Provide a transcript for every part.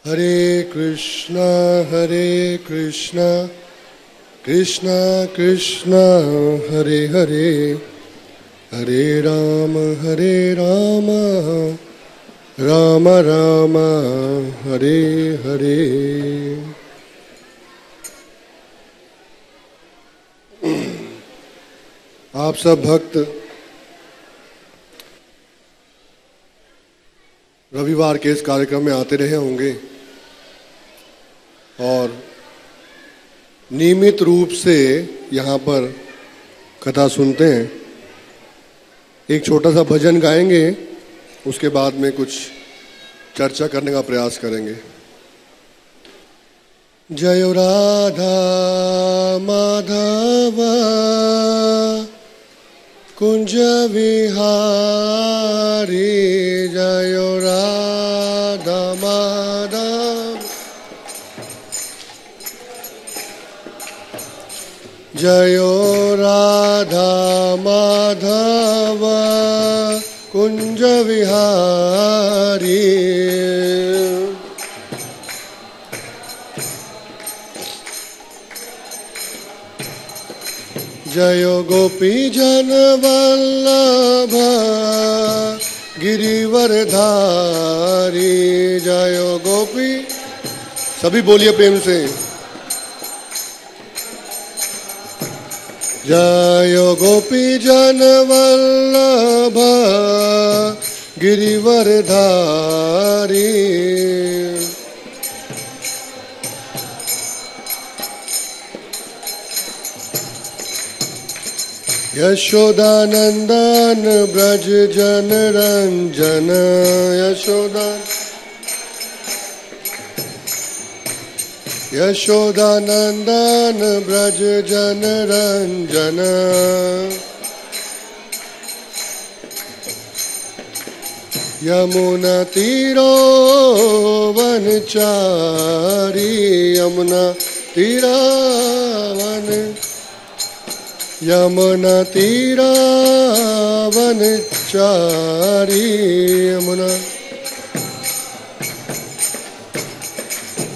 हरे कृष्णा कृष्णा कृष्णा हरे हरे, हरे राम राम राम हरे हरे। आप सब भक्त रविवार के इस कार्यक्रम में आते रहे होंगे और नियमित रूप से यहाँ पर कथा सुनते हैं। एक छोटा सा भजन गाएंगे, उसके बाद में कुछ चर्चा करने का प्रयास करेंगे। जय राधा माधव कुंज विहारी, जय राधा माधव, जय राधा माधव कुंज विहारी। जय गोपी जन वल्लभ गिरिवरधारी, जय गोपी, सभी बोलिए प्रेम से, जय गोपी जन वल्लभ गिरिवरधारी। यशोदानंदन ब्रज जन रंजन, यशोदानंदन ब्रज जन रंजन। यमुना तीरो वनचारी, यमुना तीरा वन, यमुना तीरा वनचारी, यमुना।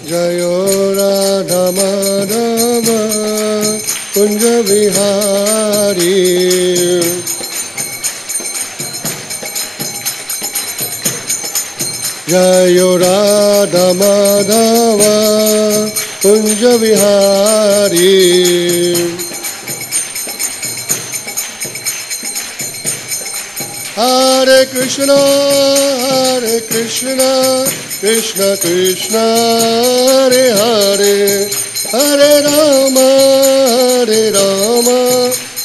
जय राधा माधव कुंज विहारी, जय राधा माधव कुंज विहारी। हरे कृष्णा कृष्ण कृष्ण हरे हरे, हरे राम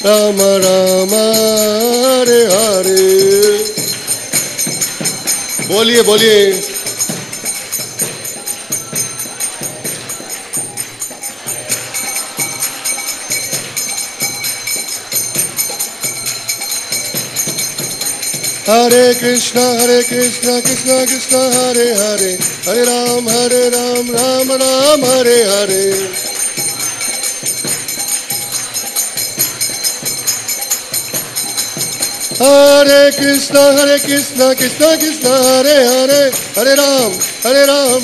राम राम हरे हरे। बोलिए बोलिए, हरे कृष्णा कृष्ण कृष्ण हरे हरे, हरे राम राम राम हरे हरे। हरे कृष्णा कृष्ण कृष्ण हरे हरे, हरे राम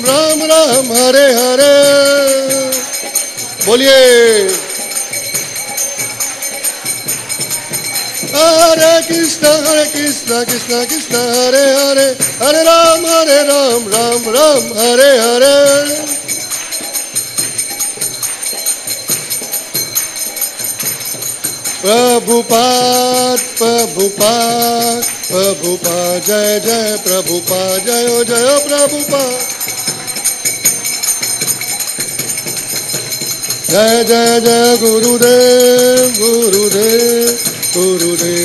राम राम हरे हरे। बोलिए, हरे कृष्ण कृष्ण हरे हरे, हरे राम राम राम हरे हरे। प्रभुपाद जय जय प्रभुपाद, जय जय प्रभुपाद, जय जय जय गुरुदेव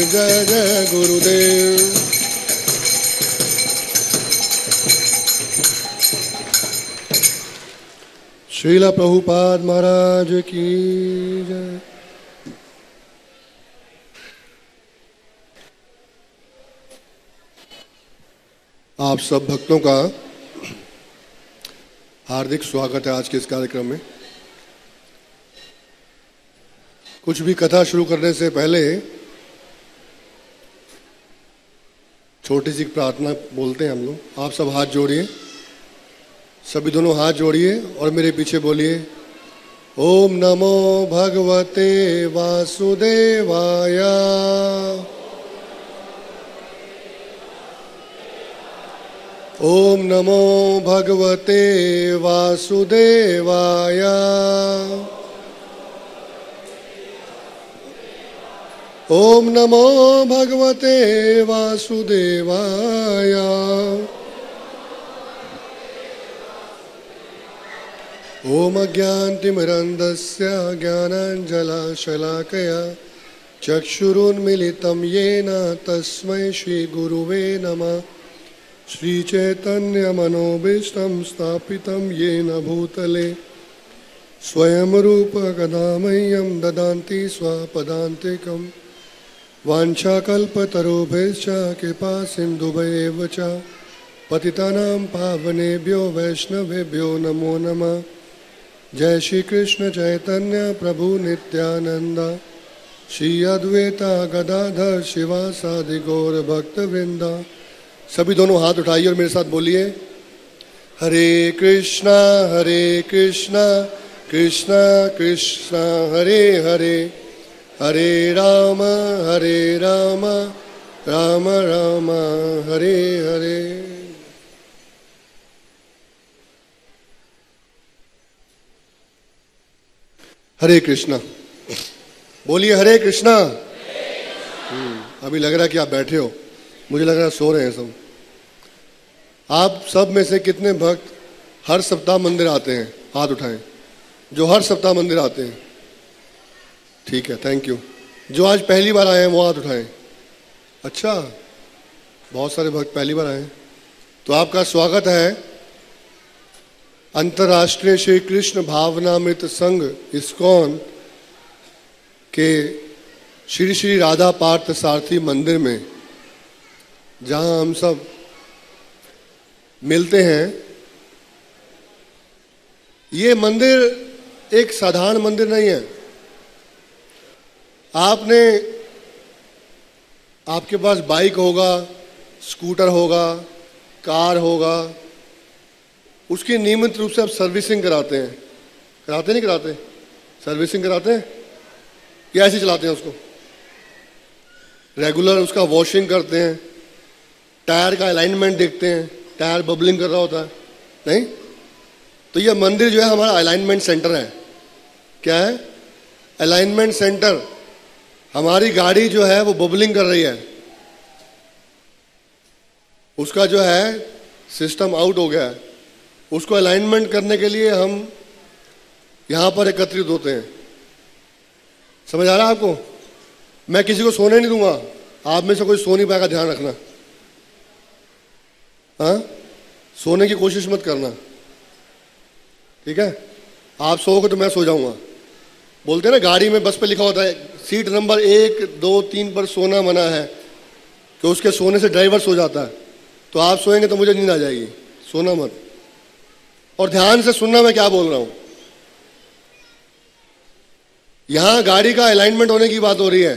जय जय गुरुदेव। श्रीला प्रभुपाद महाराज की जय। आप सब भक्तों का हार्दिक स्वागत है आज के इस कार्यक्रम में। कुछ भी कथा शुरू करने से पहले छोटी सी प्रार्थना बोलते हैं हम लोग। आप सब हाथ जोड़िए, सभी दोनों हाथ जोड़िए और मेरे पीछे बोलिए, ओम नमो भगवते वासुदेवाय। ओम नमो भगवते वासुदेवाय। ओम नमो भगवते वासुदेवाय। ओम अज्ञानतिमिरन्धस्य ज्ञानाञ्जनशलाकया चक्षुरुन्मीलितं येन तस्मै श्रीगुरुवे नमः। श्रीचैतन्यमनोभीष्टं स्थापितं येन भूतले स्वयं रूप कदा मह्यं ददान्ति स्वपदान्तिकं। वाञ्छाकल्पतरुभ्यश्च कृपा सिन्धुभ्येव च पतितानां पावनेभ्यो वैष्णवेभ्यो नमो नमः। जय श्री कृष्ण चैतन्य प्रभु नित्यानंद, श्री अद्वैता गदाधर शिवासादि गौर भक्तवृंद। सभी दोनों हाथ उठाइए और मेरे साथ बोलिए, हरे कृष्णा कृष्णा कृष्णा हरे हरे, हरे राम राम राम हरे हरे। हरे कृष्णा बोलिए, हरे कृष्णा। अभी लग रहा है कि आप बैठे हो, मुझे लग रहा है सो रहे हैं सब। आप सब में से कितने भक्त हर सप्ताह मंदिर आते हैं? हाथ उठाएं जो हर सप्ताह मंदिर आते हैं। ठीक है, थैंक यू। जो आज पहली बार आए हैं वो हाथ उठाएं। अच्छा, बहुत सारे भक्त पहली बार आए हैं, तो आपका स्वागत है अंतर्राष्ट्रीय श्री कृष्ण भावनामृत संघ इस्कॉन के श्री श्री राधा पार्थ सारथी मंदिर में, जहां हम सब मिलते हैं। ये मंदिर एक साधारण मंदिर नहीं है। आपके पास बाइक होगा, स्कूटर होगा, कार होगा, उसकी नियमित रूप से आप सर्विसिंग कराते हैं। कराते नहीं कराते? सर्विसिंग कराते हैं या ऐसे चलाते हैं उसको? रेगुलर उसका वॉशिंग करते हैं, टायर का अलाइनमेंट देखते हैं, टायर बबलिंग कर रहा होता है नहीं? तो यह मंदिर जो है हमारा अलाइनमेंट सेंटर है। क्या है? Alignment centre. हमारी गाड़ी जो है वो बबलिंग कर रही है, उसका जो है सिस्टम आउट हो गया है, उसको अलाइनमेंट करने के लिए हम यहां पर एकत्रित होते हैं। समझ आ रहा है आपको? मैं किसी को सोने नहीं दूंगा, आप में से कोई सो नहीं पाएगा, ध्यान रखना। हाँ, सोने की कोशिश मत करना, ठीक है? आप सोओगे तो मैं सो जाऊंगा। बोलते हैं ना, गाड़ी में बस पे लिखा होता है सीट नंबर 1 2 3 पर सोना मना है, कि उसके सोने से ड्राइवर सो जाता है। तो आप सोएंगे तो मुझे नींद आ जाएगी, सोना मत। और ध्यान से सुनना मैं क्या बोल रहा हूं। यहां गाड़ी का अलाइनमेंट होने की बात हो रही है।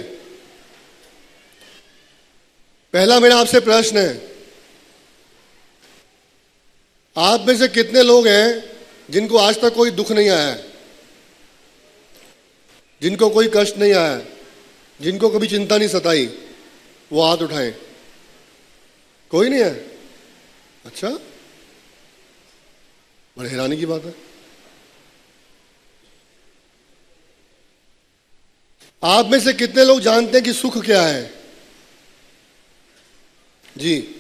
पहला मेरा आपसे प्रश्न है, आप में से कितने लोग हैं जिनको आज तक कोई दुख नहीं आया है, जिनको कोई कष्ट नहीं आया है, जिनको कभी चिंता नहीं सताई? वो हाथ उठाएं। कोई नहीं है? अच्छा, बड़े हैरानी की बात है। आप में से कितने लोग जानते हैं कि सुख क्या है? जी,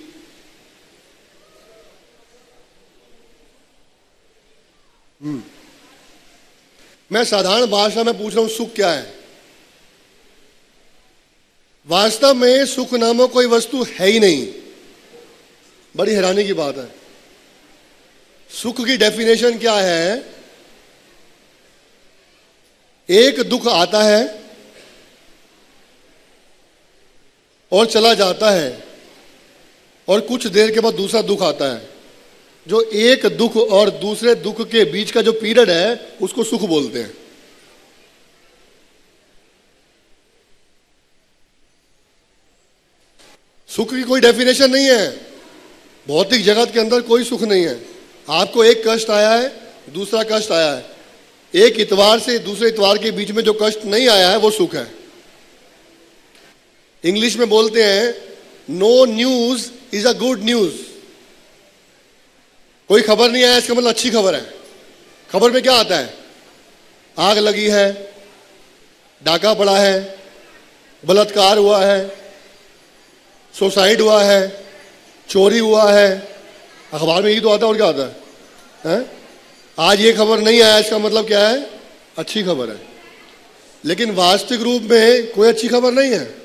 मैं साधारण भाषा में पूछ रहा हूं, सुख क्या है? वास्तव में सुख नामक कोई वस्तु है ही नहीं। बड़ी हैरानी की बात है। सुख की डेफिनेशन क्या है? एक दुख आता है और चला जाता है, और कुछ देर के बाद दूसरा दुख आता है। जो एक दुख और दूसरे दुख के बीच का जो पीरियड है, उसको सुख बोलते हैं। सुख की कोई डेफिनेशन नहीं है। भौतिक जगत के अंदर कोई सुख नहीं है। आपको एक कष्ट आया है, दूसरा कष्ट आया है, एक इतवार से दूसरे इतवार के बीच में जो कष्ट नहीं आया है वो सुख है। इंग्लिश में बोलते हैं no news is a good news. कोई खबर नहीं आया इसका मतलब अच्छी खबर है। खबर में क्या आता है? आग लगी है, डाका पड़ा है, बलात्कार हुआ है, सुसाइड हुआ है, चोरी हुआ है। अखबार में यही तो आता है, और क्या आता है? आज ये खबर नहीं आया इसका मतलब क्या है? अच्छी खबर है। लेकिन वास्तविक रूप में कोई अच्छी खबर नहीं है।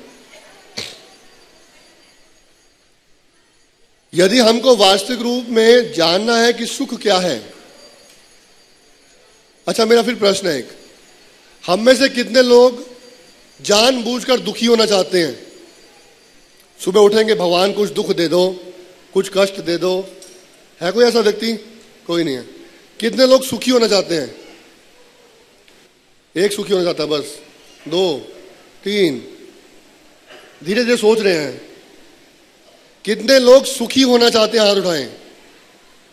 यदि हमको वास्तविक रूप में जानना है कि सुख क्या है। अच्छा, मेरा फिर प्रश्न है एक, हम में से कितने लोग जानबूझकर दुखी होना चाहते हैं? सुबह उठेंगे, भगवान कुछ दुख दे दो, कुछ कष्ट दे दो। है कोई ऐसा व्यक्ति? कोई नहीं है। कितने लोग सुखी होना चाहते हैं? एक सुखी होना चाहता है बस, 2, 3। धीरे धीरे सोच रहे हैं। कितने लोग सुखी होना चाहते हैं? हाथ उठाएं।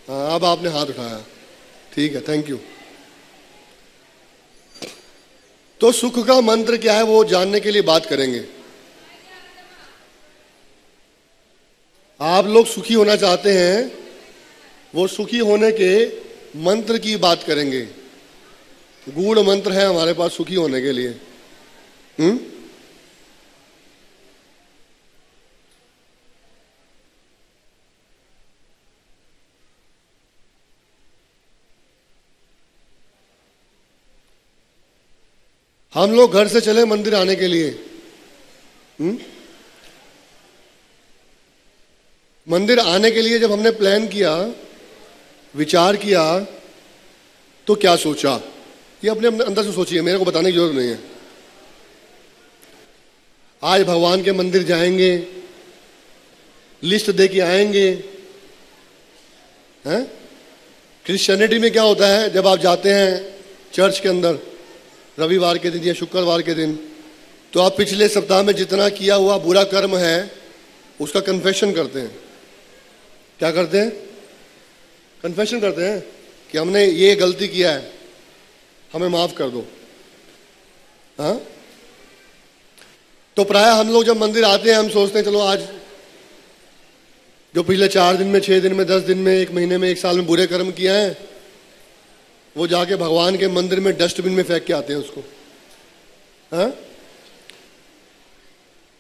हाँ, अब आपने हाथ उठाया, ठीक है, थैंक यू। तो सुख का मंत्र क्या है वो जानने के लिए बात करेंगे। आप लोग सुखी होना चाहते हैं, वो सुखी होने के मंत्र की बात करेंगे। गूढ़ मंत्र है हमारे पास सुखी होने के लिए। हम लोग घर से चले मंदिर आने के लिए। मंदिर आने के लिए जब हमने प्लान किया, विचार किया, तो क्या सोचा? ये अपने अंदर से सोचिए, मेरे को बताने की जरूरत नहीं है। आज भगवान के मंदिर जाएंगे, लिस्ट दे के आएंगे। हैं? क्रिश्चियनिटी में क्या होता है, जब आप जाते हैं चर्च के अंदर रविवार के दिन या शुक्रवार के दिन, तो आप पिछले सप्ताह में जितना किया हुआ बुरा कर्म है उसका कन्फेशन करते हैं। क्या करते हैं? कन्फेशन करते हैं कि हमने ये गलती किया है, हमें माफ कर दो। हाँ, तो प्राय हम लोग जब मंदिर आते हैं हम सोचते हैं चलो आज जो पिछले 4 दिन में, 6 दिन में, 10 दिन में, 1 महीने में, 1 साल में बुरे कर्म किए हैं, वो जाके भगवान के मंदिर में डस्टबिन में फेंक के आते हैं उसको। हाँ?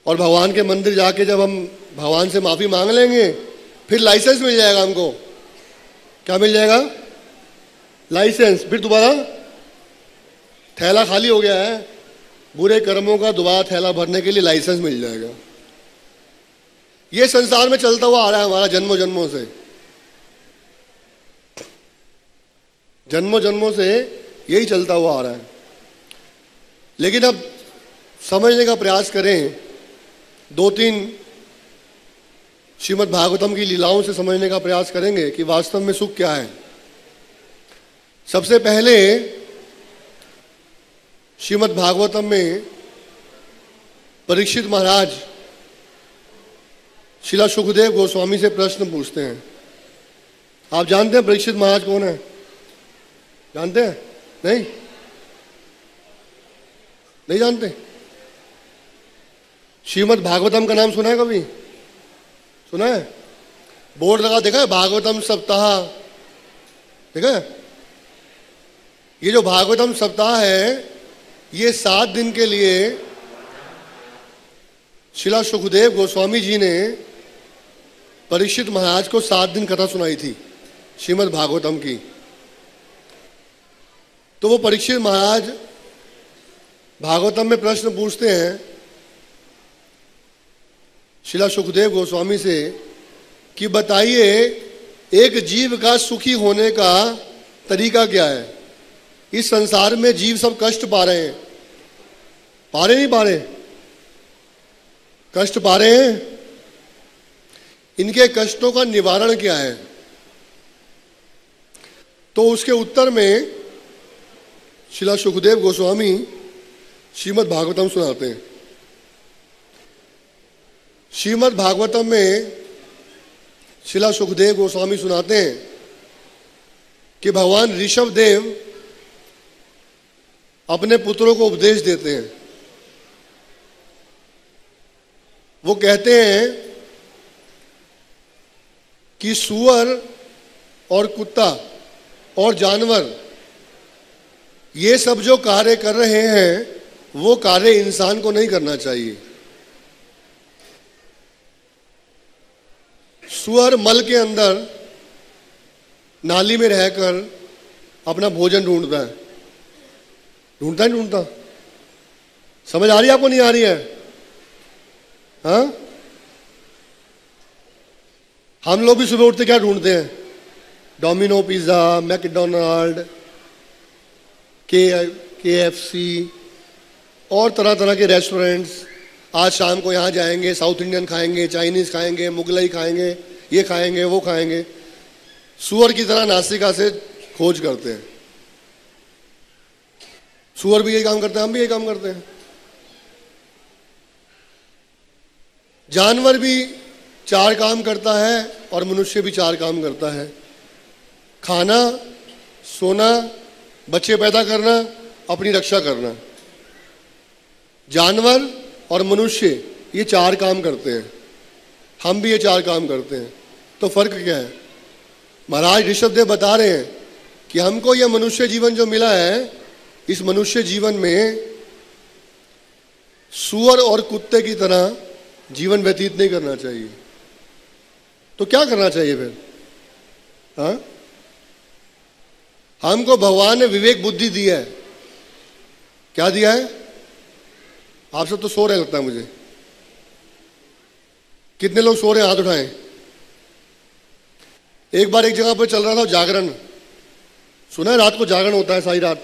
और भगवान के मंदिर जाके जब हम भगवान से माफी मांग लेंगे, फिर लाइसेंस मिल जाएगा हमको। क्या मिल जाएगा? लाइसेंस। फिर दोबारा थैला खाली हो गया है, बुरे कर्मों का दोबारा थैला भरने के लिए लाइसेंस मिल जाएगा। ये संसार में चलता हुआ आ रहा है हमारा जन्मों जन्मों से। जन्मों जन्मों से यही चलता हुआ आ रहा है। लेकिन अब समझने का प्रयास करें, 2-3 श्रीमद् भागवतम की लीलाओं से समझने का प्रयास करेंगे कि वास्तव में सुख क्या है। सबसे पहले श्रीमद् भागवतम में परीक्षित महाराज श्रीला सुखदेव गोस्वामी से प्रश्न पूछते हैं। आप जानते हैं परीक्षित महाराज कौन है? जानते हैं? नहीं? नहीं जानते? श्रीमद् भागवतम का नाम सुना है कभी? सुना है? बोर्ड लगा देखा है, भागवतम सप्ताह देखा है? ये जो भागवतम सप्ताह है, ये 7 दिन के लिए श्रीला सुखदेव गोस्वामी जी ने परीक्षित महाराज को 7 दिन कथा सुनाई थी श्रीमद् भागवतम की। तो वो परीक्षित महाराज भागवतम में प्रश्न पूछते हैं श्रीला सुखदेव गोस्वामी से कि बताइए एक जीव का सुखी होने का तरीका क्या है। इस संसार में जीव सब कष्ट पा रहे हैं, पा रहे नहीं पा रहे? कष्ट पा रहे हैं। इनके कष्टों का निवारण क्या है? तो उसके उत्तर में श्रीला सुखदेव गोस्वामी श्रीमद् भागवतम सुनाते हैं। श्रीमद् भागवतम में श्रीला सुखदेव गोस्वामी सुनाते हैं कि भगवान ऋषभ देव अपने पुत्रों को उपदेश देते हैं। वो कहते हैं कि सूअर और कुत्ता और जानवर ये सब जो कार्य कर रहे हैं वो कार्य इंसान को नहीं करना चाहिए। सूअर मल के अंदर नाली में रहकर अपना भोजन ढूंढता है, ढूंढता नहीं ढूंढता? समझ आ रही है आपको, नहीं आ रही है? हाँ, हम लोग भी सुबह उठते क्या ढूंढते हैं? डोमिनो पिज्जा, मैकडोनाल्ड, KFC और तरह तरह के रेस्टोरेंट्स। आज शाम को यहाँ जाएंगे, साउथ इंडियन खाएंगे, चाइनीज खाएंगे, मुगलई खाएंगे, ये खाएंगे, वो खाएंगे। सूअर की तरह नासिका से खोज करते हैं। सूअर भी यही काम करते हैं, हम भी यही काम करते हैं। जानवर भी 4 काम करता है और मनुष्य भी 4 काम करता है। खाना, सोना, बच्चे पैदा करना, अपनी रक्षा करना। जानवर और मनुष्य ये 4 काम करते हैं, हम भी ये 4 काम करते हैं। तो फर्क क्या है? महाराज ऋषभदेव बता रहे हैं कि हमको यह मनुष्य जीवन जो मिला है, इस मनुष्य जीवन में सूअर और कुत्ते की तरह जीवन व्यतीत नहीं करना चाहिए। तो क्या करना चाहिए फिर? हाँ, हमको भगवान ने विवेक बुद्धि दी है। क्या दिया है? आप सब तो सो रहे लगता है मुझे। कितने लोग सो रहे हैं? हाथ उठाएं। एक बार एक जगह पर चल रहा था जागरण, सुना है रात को जागरण होता है, सारी रात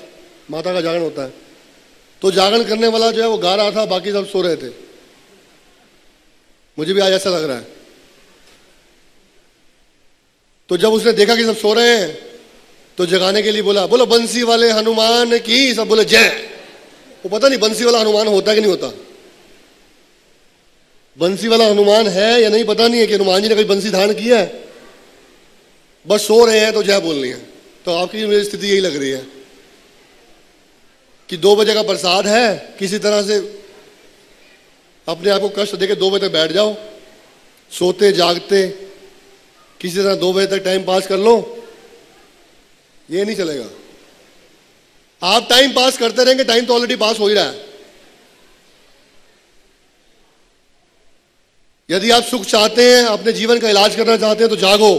माता का जागरण होता है। तो जागरण करने वाला जो है वो गा रहा था, बाकी सब सो रहे थे। मुझे भी आज ऐसा लग रहा है। तो जब उसने देखा कि सब सो रहे हैं तो जगाने के लिए बोला, बोलो बंसी वाले हनुमान की। सब बोले जय। वो पता नहीं बंसी वाला हनुमान होता है कि नहीं होता। बंसी वाला हनुमान है या नहीं पता नहीं है कि हनुमान जी ने कभी बंसी धारण किया है। बस सो रहे हैं तो जय बोलनी है। तो आपकी मेरी स्थिति यही लग रही है कि 2 बजे का प्रसाद है, किसी तरह से अपने आप को कष्ट देके 2 बजे तक बैठ जाओ, सोते जागते किसी तरह 2 बजे तक टाइम पास कर लो। ये नहीं चलेगा। आप टाइम पास करते रहेंगे, टाइम तो ऑलरेडी पास हो ही रहा है। यदि आप सुख चाहते हैं, अपने जीवन का इलाज करना चाहते हैं तो जागो।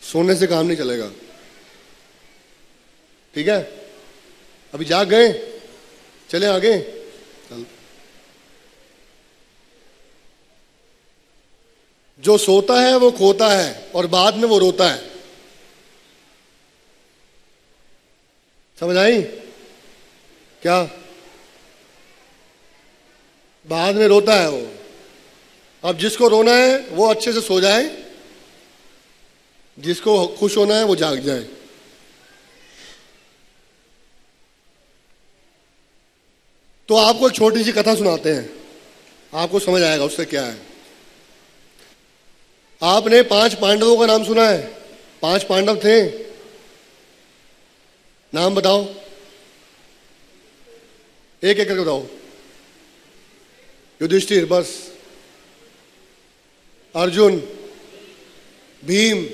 सोने से काम नहीं चलेगा। ठीक है, अभी जाग गए, चले आगे। जो सोता है वो खोता है और बाद में वो रोता है। समझ आई? क्या? बाद में रोता है वो। अब जिसको रोना है वो अच्छे से सो जाए, जिसको खुश होना है वो जाग जाए। तो आपको एक छोटी सी कथा सुनाते हैं, आपको समझ आएगा उससे क्या है। आपने 5 पांडवों का नाम सुना है? 5 पांडव थे, नाम बताओ, एक एक करके बताओ। युधिष्ठिर बस, अर्जुन, भीम,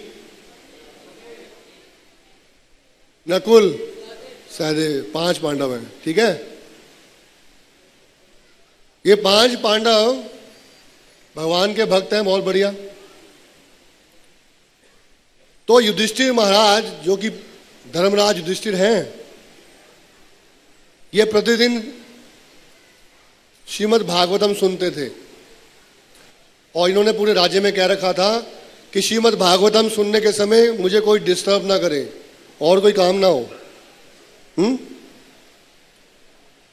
नकुल, सहदेव। 5 पांडव हैं। ठीक है, ये 5 पांडव भगवान के भक्त हैं, बहुत बढ़िया। तो युधिष्ठिर महाराज जो कि धर्मराज युधिष्ठिर हैं, ये प्रतिदिन श्रीमद् भागवतम सुनते थे और इन्होंने पूरे राज्य में कह रखा था कि श्रीमद् भागवतम सुनने के समय मुझे कोई डिस्टर्ब ना करे और कोई काम ना हो।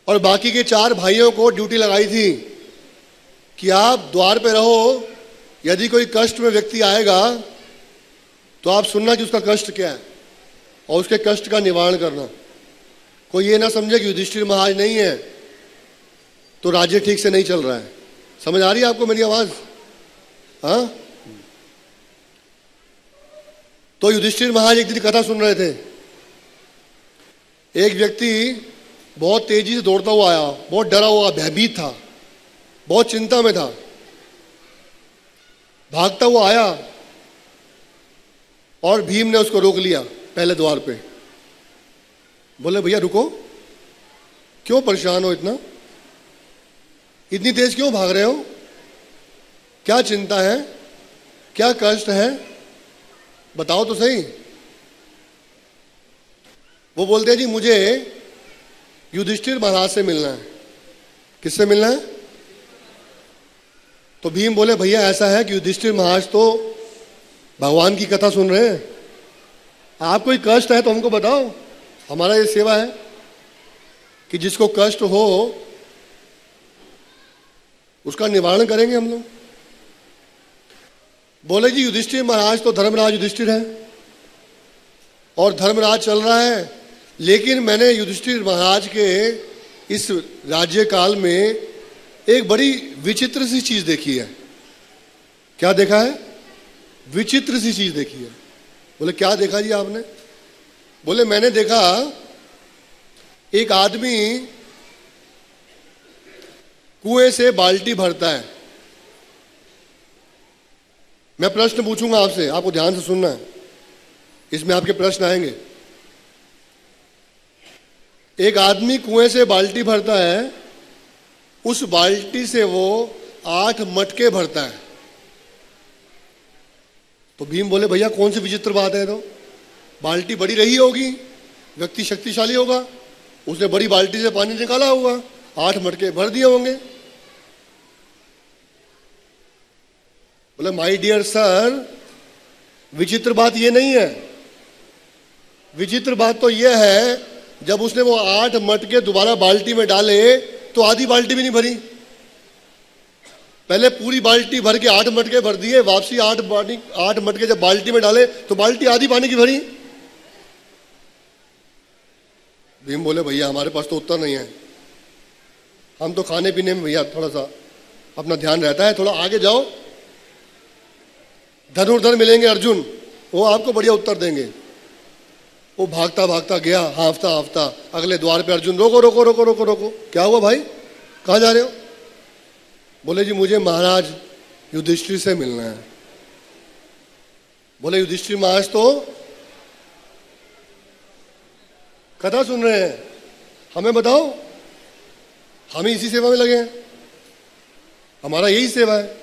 और बाकी के 4 भाइयों को ड्यूटी लगाई थी कि आप द्वार पे रहो, यदि कोई कष्ट में व्यक्ति आएगा तो आप सुनना कि उसका कष्ट क्या है और उसके कष्ट का निवारण करना। कोई ये ना समझे कि युधिष्ठिर महाराज नहीं है तो राज्य ठीक से नहीं चल रहा है। समझ आ रही है आपको मेरी आवाज? हाँ, तो युधिष्ठिर महाराज एक दिन कथा सुन रहे थे। एक व्यक्ति बहुत तेजी से दौड़ता हुआ आया, बहुत डरा हुआ, भयभीत था, बहुत चिंता में था। भागता हुआ आया और भीम ने उसको रोक लिया पहले द्वार पे। बोले भैया रुको, क्यों परेशान हो, इतनी तेज क्यों भाग रहे हो, क्या चिंता है, क्या कष्ट है, बताओ तो सही। वो बोलते हैं जी मुझे युधिष्ठिर महाराज से मिलना है। किससे मिलना है? तो भीम बोले भैया ऐसा है कि युधिष्ठिर महाराज तो भगवान की कथा सुन रहे हैं, आप कोई कष्ट है तो हमको बताओ, हमारा ये सेवा है कि जिसको कष्ट हो उसका निवारण करेंगे हम लोग। बोले जी युधिष्ठिर महाराज तो धर्मराज युधिष्ठिर है और धर्मराज चल रहा है, लेकिन मैंने युधिष्ठिर महाराज के इस राज्य काल में एक बड़ी विचित्र सी चीज देखी है। क्या देखा है? विचित्र सी चीज देखी है। बोले क्या देखा जी आपने? बोले मैंने देखा एक आदमी कुएं से बाल्टी भरता है। मैं प्रश्न पूछूंगा आपसे, आपको ध्यान से सुनना है, इसमें आपके प्रश्न आएंगे। एक आदमी कुएं से बाल्टी भरता है, उस बाल्टी से वो 8 मटके भरता है। तो भीम बोले भैया कौन सी विचित्र बात है? तो बाल्टी बड़ी रही होगी, व्यक्ति शक्तिशाली होगा, उसने बड़ी बाल्टी से पानी निकाला होगा, 8 मटके भर दिए होंगे। बोले माय डियर सर, विचित्र बात ये नहीं है। विचित्र बात तो ये है जब उसने वो 8 मटके दोबारा बाल्टी में डाले तो आधी बाल्टी भी नहीं भरी। पहले पूरी बाल्टी भर के 8 मटके भर दिए, वापसी 8 मटके जब बाल्टी में डाले तो बाल्टी आधी पानी की भरी। भीम बोले भैया हमारे पास तो उत्तर नहीं है, हम तो खाने पीने में भैया थोड़ा सा अपना ध्यान रहता है, थोड़ा आगे जाओ, धनुर्धर मिलेंगे अर्जुन, वो आपको बढ़िया उत्तर देंगे। वो भागता भागता गया, हांफता हांफता, अगले द्वार पे अर्जुन रोको रोको रोको रोको रोको। क्या हुआ भाई, कहाँ जा रहे हो? बोले जी मुझे महाराज युधिष्ठिर से मिलना है। बोले युधिष्ठिर महाराज तो कथा सुन रहे हैं, हमें बताओ, हम ही इसी सेवा में लगे हैं, हमारा यही सेवा है।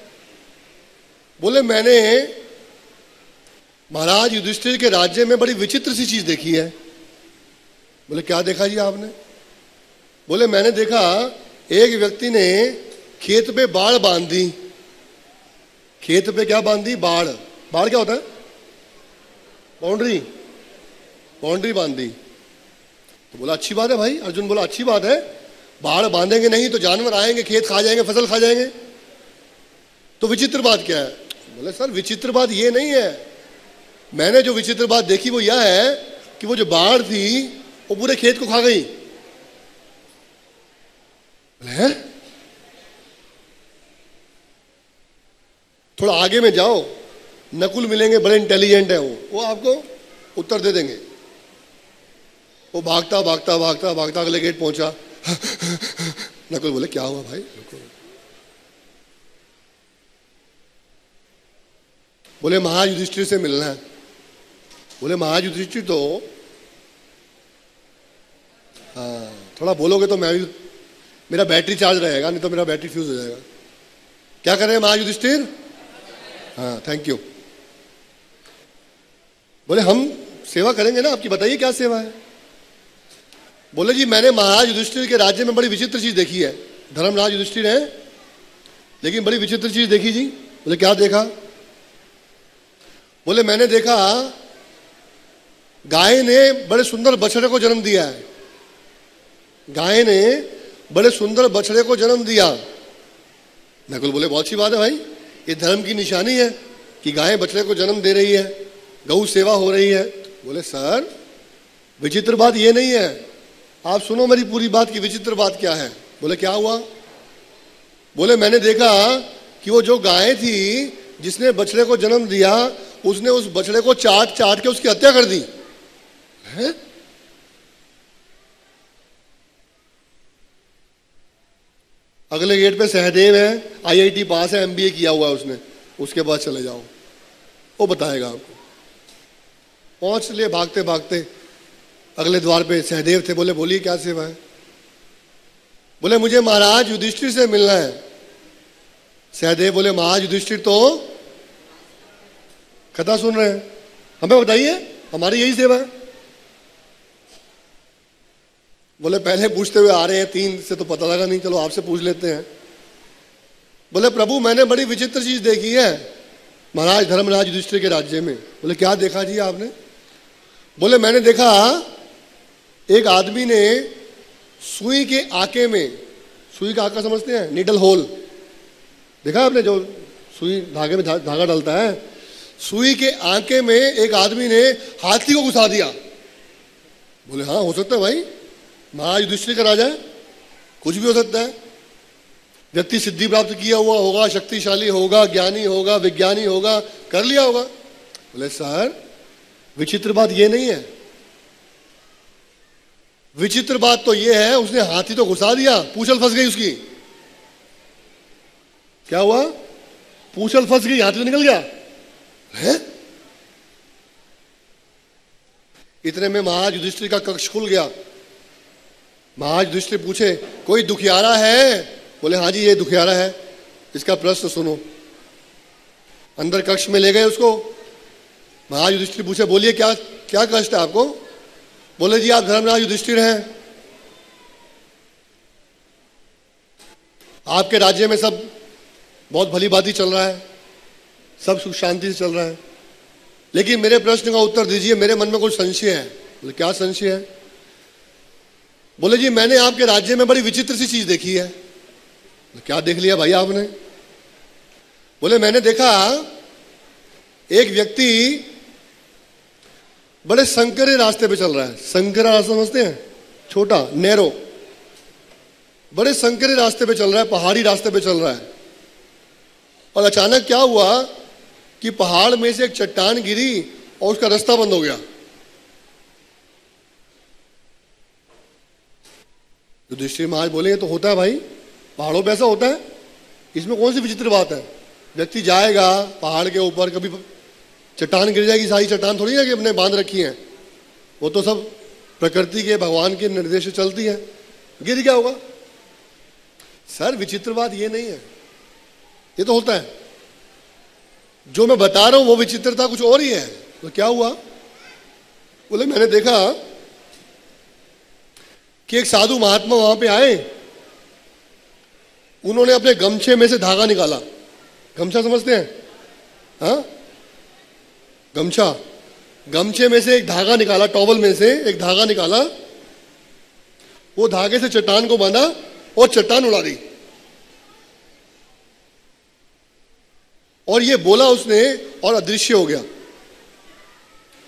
बोले मैंने महाराज युधिष्ठिर के राज्य में बड़ी विचित्र सी चीज देखी है। बोले क्या देखा जी आपने? बोले मैंने देखा एक व्यक्ति ने खेत पे बाड़ बांध दी। खेत पे क्या बांध दी? बाड़। बाड़ क्या होता है? बाउंड्री। बाउंड्री बांध दी। तो बोला अच्छी बात है भाई। अर्जुन बोला अच्छी बात है, बाड़ बांधेंगे नहीं तो जानवर आएंगे, खेत खा जाएंगे, फसल खा जाएंगे, तो विचित्र बात क्या है? बोले सर विचित्र बात ये नहीं है, मैंने जो विचित्र बात देखी वो यह है कि वो जो बाढ़ थी वो पूरे खेत को खा गई। बोले थोड़ा आगे में जाओ, नकुल मिलेंगे, बड़े इंटेलिजेंट है वो आपको उत्तर दे देंगे। वो भागता भागता भागता भागता अगले गेट पहुंचा। नकुल बोले क्या हुआ भाई? बोले महाराज युधिष्ठिर से मिलना है। बोले महाराज युधिष्ठिर तो हाँ, थोड़ा बोलोगे तो मैं भी, मेरा बैटरी चार्ज रहेगा, नहीं तो मेरा बैटरी फ्यूज हो जाएगा। क्या कर रहे हैं महाराज युधिष्ठिर? हाँ थैंक यू। बोले हम सेवा करेंगे ना आपकी, बताइए क्या सेवा है? बोले जी मैंने महाराज युधिष्ठिर के राज्य में बड़ी विचित्र चीज देखी है। धर्मराज युधिष्ठिर है लेकिन बड़ी विचित्र चीज देखी जी। बोले क्या देखा? बोले मैंने देखा गाय ने बड़े सुंदर बछड़े को जन्म दिया है। गाय ने बड़े सुंदर बछड़े को जन्म दिया। नकुल बोले बहुत अच्छी बात है भाई, ये धर्म की निशानी है कि गाय बछड़े को जन्म दे रही है, गौ सेवा हो रही है। बोले सर विचित्र बात ये नहीं है, आप सुनो मेरी पूरी बात की विचित्र बात क्या है। बोले क्या हुआ? बोले मैंने देखा कि वो जो गाय थी जिसने बछड़े को जन्म दिया उसने उस बछड़े को चाट चाट के उसकी हत्या कर दी है। अगले गेट पे सहदेव है, आईआईटी पास है, एमबीए किया हुआ है उसने, उसके बाद चले जाओ, वो बताएगा आपको। पहुंच लिए भागते भागते, अगले द्वार पे सहदेव थे, बोले बोलिए क्या सेवा है। बोले मुझे महाराज युधिष्ठिर से मिलना है। सहदेव बोले महाराज युधिष्ठिर तो कथा सुन रहे हैं, हमें बताइए, हमारी यही सेवा है। बोले पहले पूछते हुए आ रहे हैं, 3 से तो पता लगा नहीं, चलो आपसे पूछ लेते हैं। बोले प्रभु मैंने बड़ी विचित्र चीज देखी है महाराज धर्मराज युधिष्ठिर के राज्य में। बोले क्या देखा जी आपने। बोले मैंने देखा एक आदमी ने सुई के आके में, सुई का आका समझते हैं, नीडल होल, देखा आपने, जो सुई धागे में धागा डालता है, सुई के आके में एक आदमी ने हाथी को घुसा दिया। बोले हाँ हो सकता है भाई, महाराज युधिष्ठिर का राजा है, कुछ भी हो सकता है। व्यक्ति सिद्धि प्राप्त किया हुआ होगा, शक्तिशाली होगा, ज्ञानी होगा, विज्ञानी होगा, कर लिया होगा। बोले सर विचित्र बात ये नहीं है, विचित्र बात तो ये है उसने हाथी तो घुसा दिया, पूंछल फंस गई उसकी। क्या हुआ, पूंछल फंस गई, हाथी तो निकल गया है। इतने में महाराज युधिष्ठिर का कक्ष खुल गया। महाराज युधिष्ठिर पूछे कोई दुखियारा है। बोले हाँ जी ये दुखियारा है, इसका प्रश्न सुनो। अंदर कक्ष में ले गए उसको। महाराज युधिष्ठिर पूछे बोलिए क्या क्या कष्ट है आपको। बोले जी आप धर्मराज युधिष्ठिर हैं, आपके राज्य में सब बहुत भली भांति चल रहा है, सब सुख शांति से चल रहा है, लेकिन मेरे प्रश्न का उत्तर दीजिए, मेरे मन में कुछ संशय है। बोले क्या संशय है। बोले जी मैंने आपके राज्य में बड़ी विचित्र सी चीज देखी है। क्या देख लिया भाई आपने। बोले मैंने देखा एक व्यक्ति बड़े संकरे रास्ते पे चल रहा है। संकरा रास्ता समझते हैं, छोटा नैरो, बड़े संकरे रास्ते पे चल रहा है, पहाड़ी रास्ते पे चल रहा है। और अचानक क्या हुआ कि पहाड़ में से एक चट्टान गिरी और उसका रास्ता बंद हो गया। युधिष्ठिर महाराज बोले ये तो होता है भाई, पहाड़ों पे ऐसा होता है, इसमें कौन सी विचित्र बात है। व्यक्ति जाएगा पहाड़ के ऊपर, कभी चट्टान गिर जाएगी, सारी चट्टान थोड़ी है कि अपने बांध रखी है, वो तो सब प्रकृति के भगवान के निर्देश से चलती है, गिर गया होगा। सर विचित्र बात ये नहीं है, ये तो होता है। जो मैं बता रहा हूं वो विचित्रता कुछ और ही है। तो क्या हुआ। बोले मैंने देखा कि एक साधु महात्मा वहां पे आए, उन्होंने अपने गमछे में से धागा निकाला। गमछा समझते हैं, हाँ गमछा, गमछे में से एक धागा निकाला, टॉवल में से एक धागा निकाला, वो धागे से चट्टान को बांधा और चट्टान उड़ा दी। और ये बोला उसने और अदृश्य हो गया।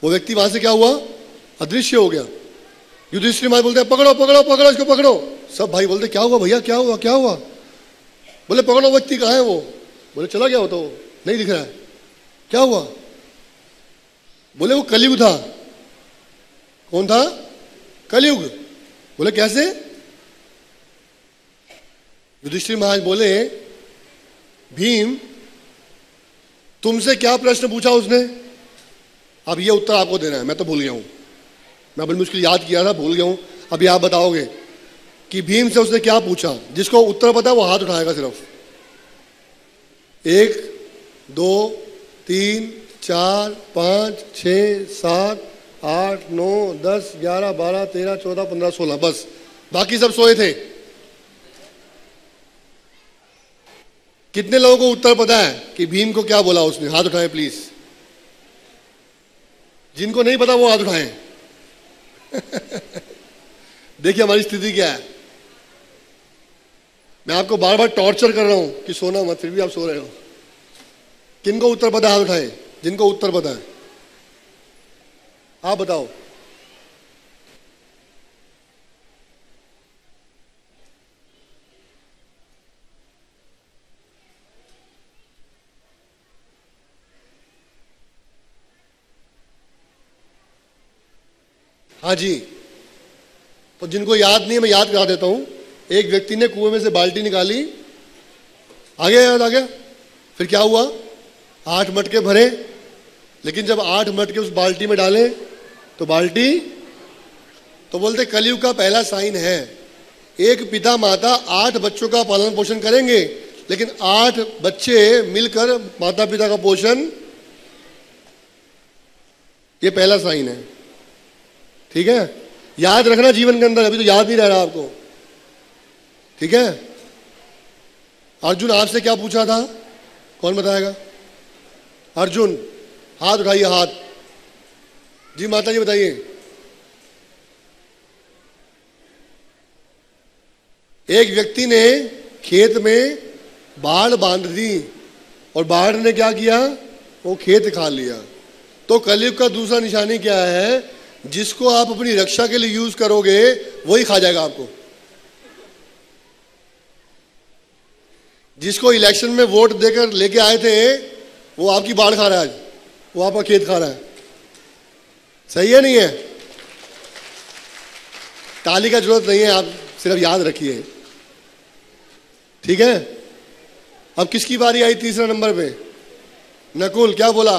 वो व्यक्ति वहां से क्या हुआ, अदृश्य हो गया। युधिष्ठिर महाराज बोलते हैं पकड़ो पकड़ो पकड़ो इसको पकड़ो। सब भाई बोलते क्या हुआ भैया, क्या हुआ क्या हुआ। बोले पकड़ो, व्यक्ति कहाँ है वो। बोले चला गया, वो तो नहीं दिख रहा है। क्या हुआ। बोले वो कलयुग था। कौन था, कलयुग। बोले कैसे। युधिष्ठिर महाराज बोले भीम तुमसे क्या प्रश्न पूछा उसने, अब ये उत्तर आपको देना है। मैं तो भूल गया हूं, मैं बड़ी मुश्किल याद किया था, भूल गया हूं। अभी आप बताओगे कि भीम से उसने क्या पूछा। जिसको उत्तर पता है वो हाथ उठाएगा सिर्फ। 1 2 3 4 5 6 7 8 9 10 11 12 13 14 15 16, बस बाकी सब सोए थे। कितने लोगों को उत्तर पता है कि भीम को क्या बोला उसने। हाथ उठाएं प्लीज। जिनको नहीं पता वो हाथ उठाएं। देखिए हमारी स्थिति क्या है। मैं आपको बार बार टॉर्चर कर रहा हूं कि सोना मत, फिर भी आप सो रहे हो। किनको उत्तर पता है हाथ उठाएं, जिनको उत्तर पता है। आप बताओ। हाँ जी, तो जिनको याद नहीं है मैं याद करा देता हूं। एक व्यक्ति ने कुएं में से बाल्टी निकाली, आ गया, याद आ गया। फिर क्या हुआ, 8 मटके भरे, लेकिन जब 8 मटके उस बाल्टी में डाले तो बाल्टी, तो बोलते कलयुग का पहला साइन है, एक पिता माता 8 बच्चों का पालन पोषण करेंगे, लेकिन 8 बच्चे मिलकर माता पिता का पोषण, ये पहला साइन है। ठीक है, याद रखना जीवन के अंदर, अभी तो याद नहीं रह रहा आपको। ठीक है, अर्जुन आपसे क्या पूछा था, कौन बताएगा? अर्जुन, हाथ उठाइए, हाथ जी। माता जी बताइए। एक व्यक्ति ने खेत में बाढ़ बांध दी और बाढ़ ने क्या किया, वो खेत खा लिया। तो कलयुग का दूसरा निशानी क्या है, जिसको आप अपनी रक्षा के लिए यूज करोगे वही खा जाएगा आपको। जिसको इलेक्शन में वोट देकर लेके आए थे वो आपकी बाढ़ खा रहा है आज, वो आपका खेत खा रहा है। सही है नहीं है? ताली का जरूरत नहीं है, आप सिर्फ याद रखिए। ठीक है, अब किसकी बारी आई तीसरा नंबर पे? नकुल, क्या बोला?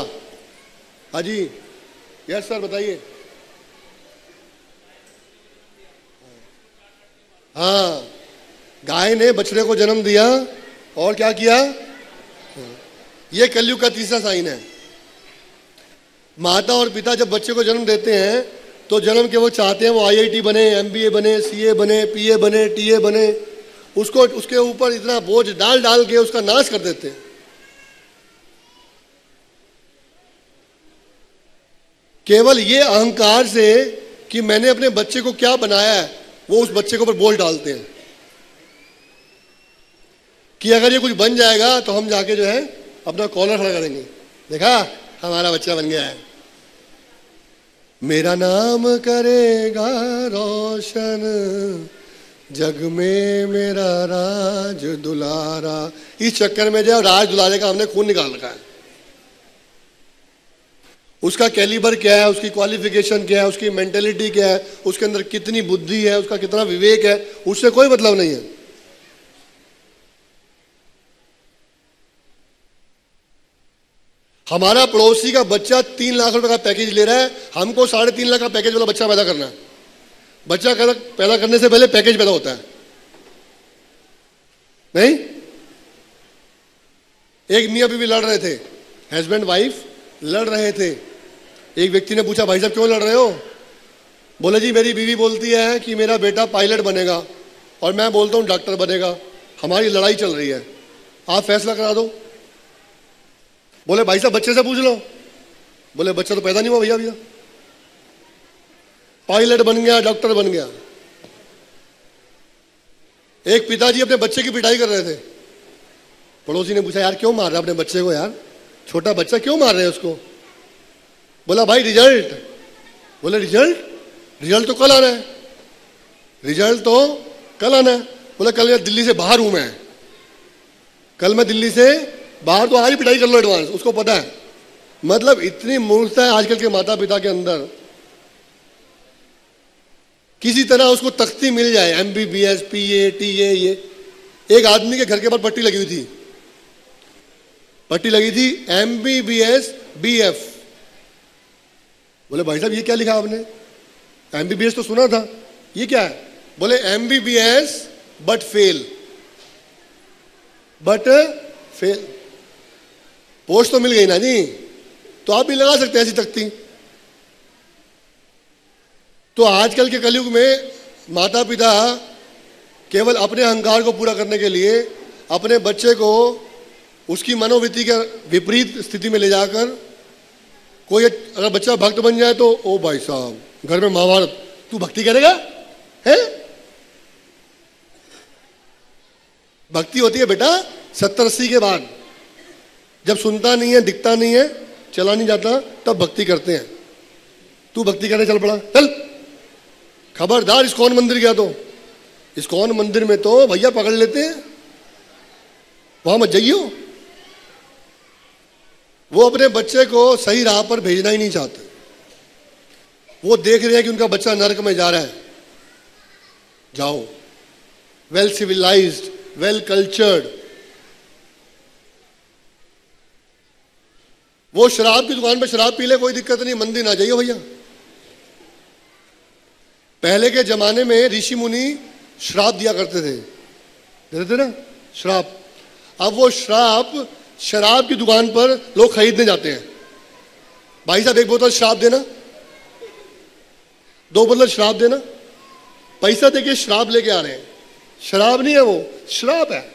हाँ जी, यस सर, बताइए। हाँ, गाय ने बछड़े को जन्म दिया और क्या किया, ये कलयुग का तीसरा साइन है। माता और पिता जब बच्चे को जन्म देते हैं तो जन्म के वो चाहते हैं वो IIT बने, MBA बने, CA बने, PA बने, TA बने, उसको उसके ऊपर इतना बोझ डाल डाल के उसका नाश कर देते हैं। केवल ये अहंकार से कि मैंने अपने बच्चे को क्या बनाया है, वो उस बच्चे के ऊपर बोझ डालते हैं कि अगर ये कुछ बन जाएगा तो हम जाके जो है अपना कॉलर खड़ा करेंगे, देखा हमारा बच्चा बन गया है, मेरा नाम करेगा रोशन, जग में मेरा राज दुलारा। इस चक्कर में जो राज दुलारे का हमने खून निकाल रखा है। उसका कैलिबर क्या है, उसकी क्वालिफिकेशन क्या है, उसकी मेंटेलिटी क्या है, उसके अंदर कितनी बुद्धि है, उसका कितना विवेक है, उससे कोई मतलब नहीं है। हमारा पड़ोसी का बच्चा 3 लाख रुपए का पैकेज ले रहा है, हमको 3.5 लाख का पैकेज वाला बच्चा पैदा करना है। बच्चा पैदा करने से पहले पैकेज पैदा होता है, नहीं? एक मियां बीवी लड़ रहे थे, हस्बैंड वाइफ लड़ रहे थे। एक व्यक्ति ने पूछा, भाई साहब क्यों लड़ रहे हो? बोले जी मेरी बीवी बोलती है कि मेरा बेटा पायलट बनेगा और मैं बोलता हूं डॉक्टर बनेगा, हमारी लड़ाई चल रही है, आप फैसला करा दो। बोले भाई साहब बच्चे से पूछ लो। बोले बच्चा तो पैदा नहीं हुआ भैया, पायलट बन गया, डॉक्टर बन गया। एक पिताजी अपने बच्चे की पिटाई कर रहे थे। पड़ोसी ने पूछा, यार क्यों मार रहे अपने बच्चे को, यार छोटा बच्चा क्यों मार रहे हैं उसको? बोला भाई रिजल्ट। बोले रिजल्ट तो कल आना है, रिजल्ट तो कल आना है। बोला कल मैं दिल्ली से बाहर हूं, मैं कल मैं दिल्ली से बाहर, तो आज ही पिटाई कर लो एडवांस, उसको पता है। मतलब इतनी मूर्खता है आजकल के माता पिता के अंदर। किसी तरह उसको तख्ती मिल जाए, MBBS, PA, TA। ये एक आदमी के घर के बाहर पट्टी लगी हुई थी, पट्टी लगी थी MBBS BF। बोले भाई साहब ये क्या लिखा आपने? MBBS तो सुना था, ये क्या है? बोले MBBS बट फेल। पोस्ट तो मिल गई ना जी, तो आप भी लगा सकते हैं ऐसी तख्ती। तो आजकल के कलयुग में माता पिता केवल अपने अहंकार को पूरा करने के लिए अपने बच्चे को उसकी मनोवृत्ति के विपरीत स्थिति में ले जाकर, कोई अगर बच्चा भक्त बन जाए तो ओ भाई साहब घर में महाभारत, तू भक्ति करेगा है? भक्ति होती है बेटा 70-80 के बाद, जब सुनता नहीं है, दिखता नहीं है, चला नहीं जाता, तब भक्ति करते हैं। तू भक्ति करने चल पड़ा, चल खबरदार इस्कॉन मंदिर गया तो, इस्कॉन मंदिर में तो भैया पकड़ लेते हैं, वहां मत जाइयो। वो अपने बच्चे को सही राह पर भेजना ही नहीं चाहते। वो देख रहे हैं कि उनका बच्चा नरक में जा रहा है। जाओ, वेल सिविलाइज्ड, वेल कल्चर्ड, वो शराब की दुकान पर शराब पी ले, कोई दिक्कत नहीं, मंदिर ना जाइए भैया। पहले के जमाने में ऋषि मुनि श्राप दिया करते थे, देते थे ना श्राप। अब वो श्राप शराब की दुकान पर लोग खरीदने जाते हैं। भाई साहब एक बोतल शराब देना, 2 बोतल शराब देना, पैसा देके शराब लेके आ रहे हैं। शराब नहीं है वो, श्राप है।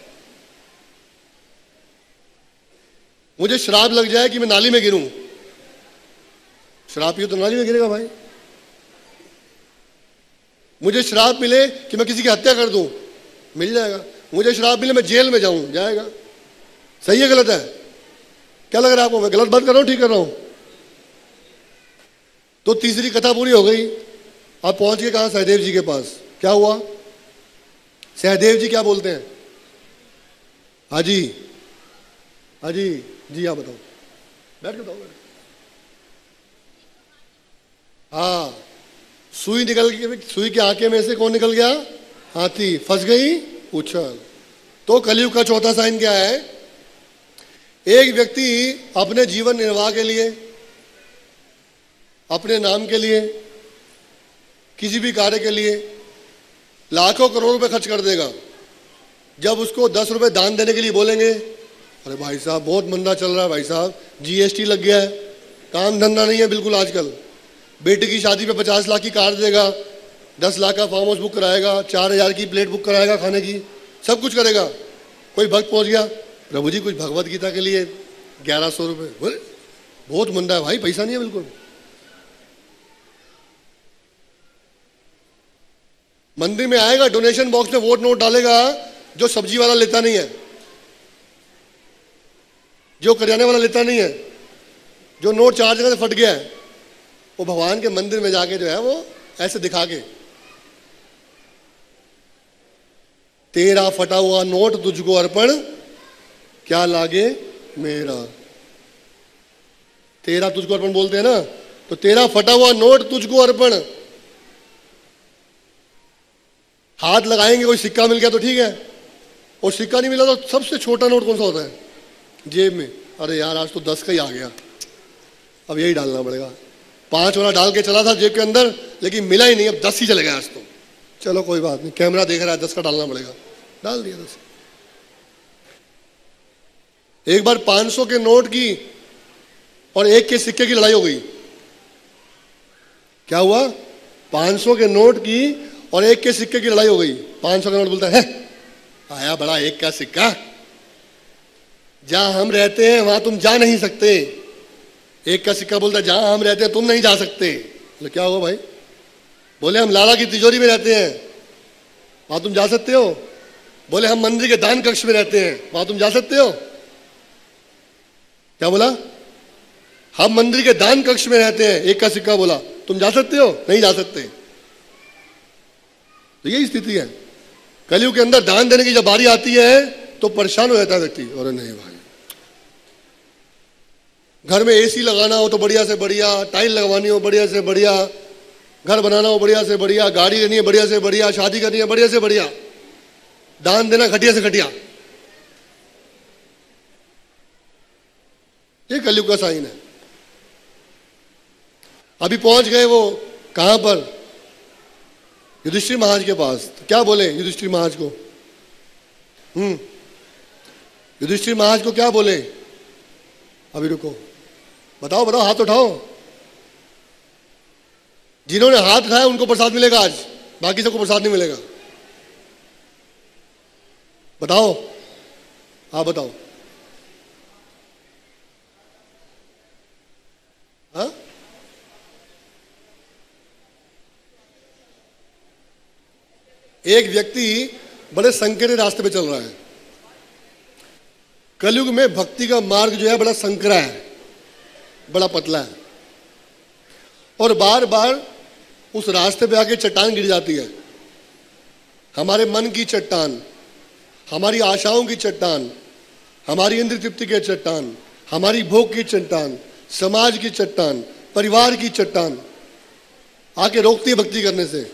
मुझे शराब लग जाए कि मैं नाली में गिरूं, शराब पियो तो नाली में गिरेगा भाई। मुझे शराब मिले कि मैं किसी की हत्या कर दूं, मिल जाएगा। मुझे शराब मिले मैं जेल में जाऊं, जाएगा। सही है गलत है? क्या लग रहा है आपको? मैं गलत बात कर रहा हूं, ठीक कर रहा हूं? तो तीसरी कथा पूरी हो गई। आप पहुंच गए कहां? सहदेव जी के पास। क्या हुआ? सहदेव जी क्या बोलते हैं? हाजी, हाजी जी, आप बताओ, बैठ के बताओ। हाँ, सुई निकल गई, सुई के आंखे में से कौन निकल गया? हाथी। फंस गई उछल। तो कलयुग का चौथा साइन क्या है? एक व्यक्ति अपने जीवन निर्वाह के लिए, अपने नाम के लिए, किसी भी कार्य के लिए लाखों करोड़ रुपए खर्च कर देगा। जब उसको 10 रुपए दान देने के लिए बोलेंगे, अरे भाई साहब बहुत मंदा चल रहा है, भाई साहब जीएसटी लग गया है, काम धंधा नहीं है बिल्कुल आजकल। बेटे की शादी पे 50 लाख की कार देगा, 10 लाख का फार्म हाउस बुक कराएगा, 4000 की प्लेट बुक कराएगा खाने की, सब कुछ करेगा। कोई भक्त पहुंच गया, प्रभु जी कुछ भगवत गीता के लिए 1100 रुपये। बोले बहुत मंदा है भाई, पैसा नहीं है बिल्कुल। मंदिर में आएगा, डोनेशन बॉक्स में वोट नोट डालेगा, जो सब्जी वाला लेता नहीं है, जो करियाने वाला लेता नहीं है, जो नोट 4 जगह से फट गया है, वो भगवान के मंदिर में जाके जो है वो ऐसे दिखा के, तेरा फटा हुआ नोट तुझको अर्पण, क्या लागे मेरा। तेरा तुझको अर्पण बोलते हैं ना, तो तेरा फटा हुआ नोट तुझको अर्पण। हाथ लगाएंगे, कोई सिक्का मिल गया तो ठीक है, और सिक्का नहीं मिला तो सबसे छोटा नोट कौन सा होता है? जेब में। अरे यार आज तो 10 का ही आ गया, अब यही डालना पड़ेगा। 5 वाला डाल के चला था जेब के अंदर, लेकिन मिला ही नहीं, अब 10 ही चले गया आज तो। चलो कोई बात नहीं, कैमरा देख रहा है, 10 का डालना पड़ेगा, डाल दिया 10। एक बार 500 के नोट की और 1 के सिक्के की लड़ाई हो गई। क्या हुआ? 500 के नोट की और 1 के सिक्के की लड़ाई हो गई। 500 का नोट बोलता है आया बड़ा 1 का सिक्का, जहां हम रहते हैं वहां तुम जा नहीं सकते। 1 का सिक्का बोलता है जहां हम रहते हैं तुम नहीं जा सकते। बोले क्या हुआ भाई? बोले हम लाला की तिजोरी में रहते हैं, वहां तुम जा सकते हो। बोले हम मंदिर के दान कक्ष में रहते हैं, वहां तुम जा सकते हो। क्या बोला? हम मंदिर के दान कक्ष में रहते हैं। 1 का सिक्का बोला तुम जा सकते हो? नहीं जा सकते। तो यही स्थिति है कलयुग के अंदर। दान देने की जब बारी आती है तो परेशान हो जाता है व्यक्ति। और नहीं भाई, घर में एसी लगाना हो तो बढ़िया से बढ़िया, टाइल लगवानी हो बढ़िया से बढ़िया, घर बनाना हो बढ़िया से बढ़िया, गाड़ी लेनी है बढ़िया से बढ़िया, शादी करनी है बढ़िया से बढ़िया, दान देना घटिया से घटिया। ये कलयुग का साइन है। अभी पहुंच गए वो कहां पर? युधिष्ठिर महाराज के पास। तो क्या बोले युधिष्ठिर महाराज को? युधिष्ठिर महाराज को क्या बोले? अभी रुको, बताओ बताओ, हाथ उठाओ। जिन्होंने हाथ उठाया उनको प्रसाद मिलेगा आज, बाकी सबको प्रसाद नहीं मिलेगा। बताओ, आप बताओ। हाँ, एक व्यक्ति बड़े संकीर्ण रास्ते पे चल रहा है। कलयुग में भक्ति का मार्ग जो है बड़ा संकरा है, बड़ा पतला है, और बार बार उस रास्ते पे आके चट्टान गिर जाती है। हमारे मन की चट्टान, हमारी आशाओं की चट्टान, हमारी इंद्र तृप्ति की चट्टान, हमारी भोग की चट्टान, समाज की चट्टान, परिवार की चट्टान। आके रोकती है भक्ति करने से।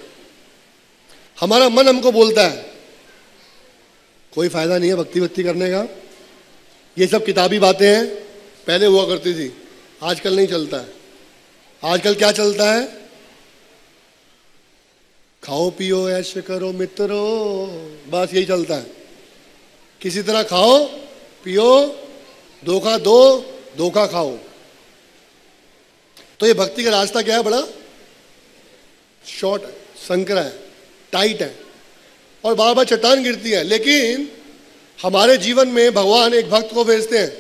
हमारा मन हमको बोलता है कोई फायदा नहीं है भक्ति करने का, ये सब किताबी बातें हैं, पहले हुआ करती थी, आजकल नहीं चलता है। आजकल क्या चलता है? खाओ पियो ऐश करो मित्रों, बस यही चलता है। किसी तरह खाओ पियो, धोखा दो, धोखा खाओ। तो ये भक्ति का रास्ता क्या है? बड़ा शॉर्ट है, संकरा है, टाइट है और बार बार चट्टान गिरती है। लेकिन हमारे जीवन में भगवान एक भक्त को भेजते हैं।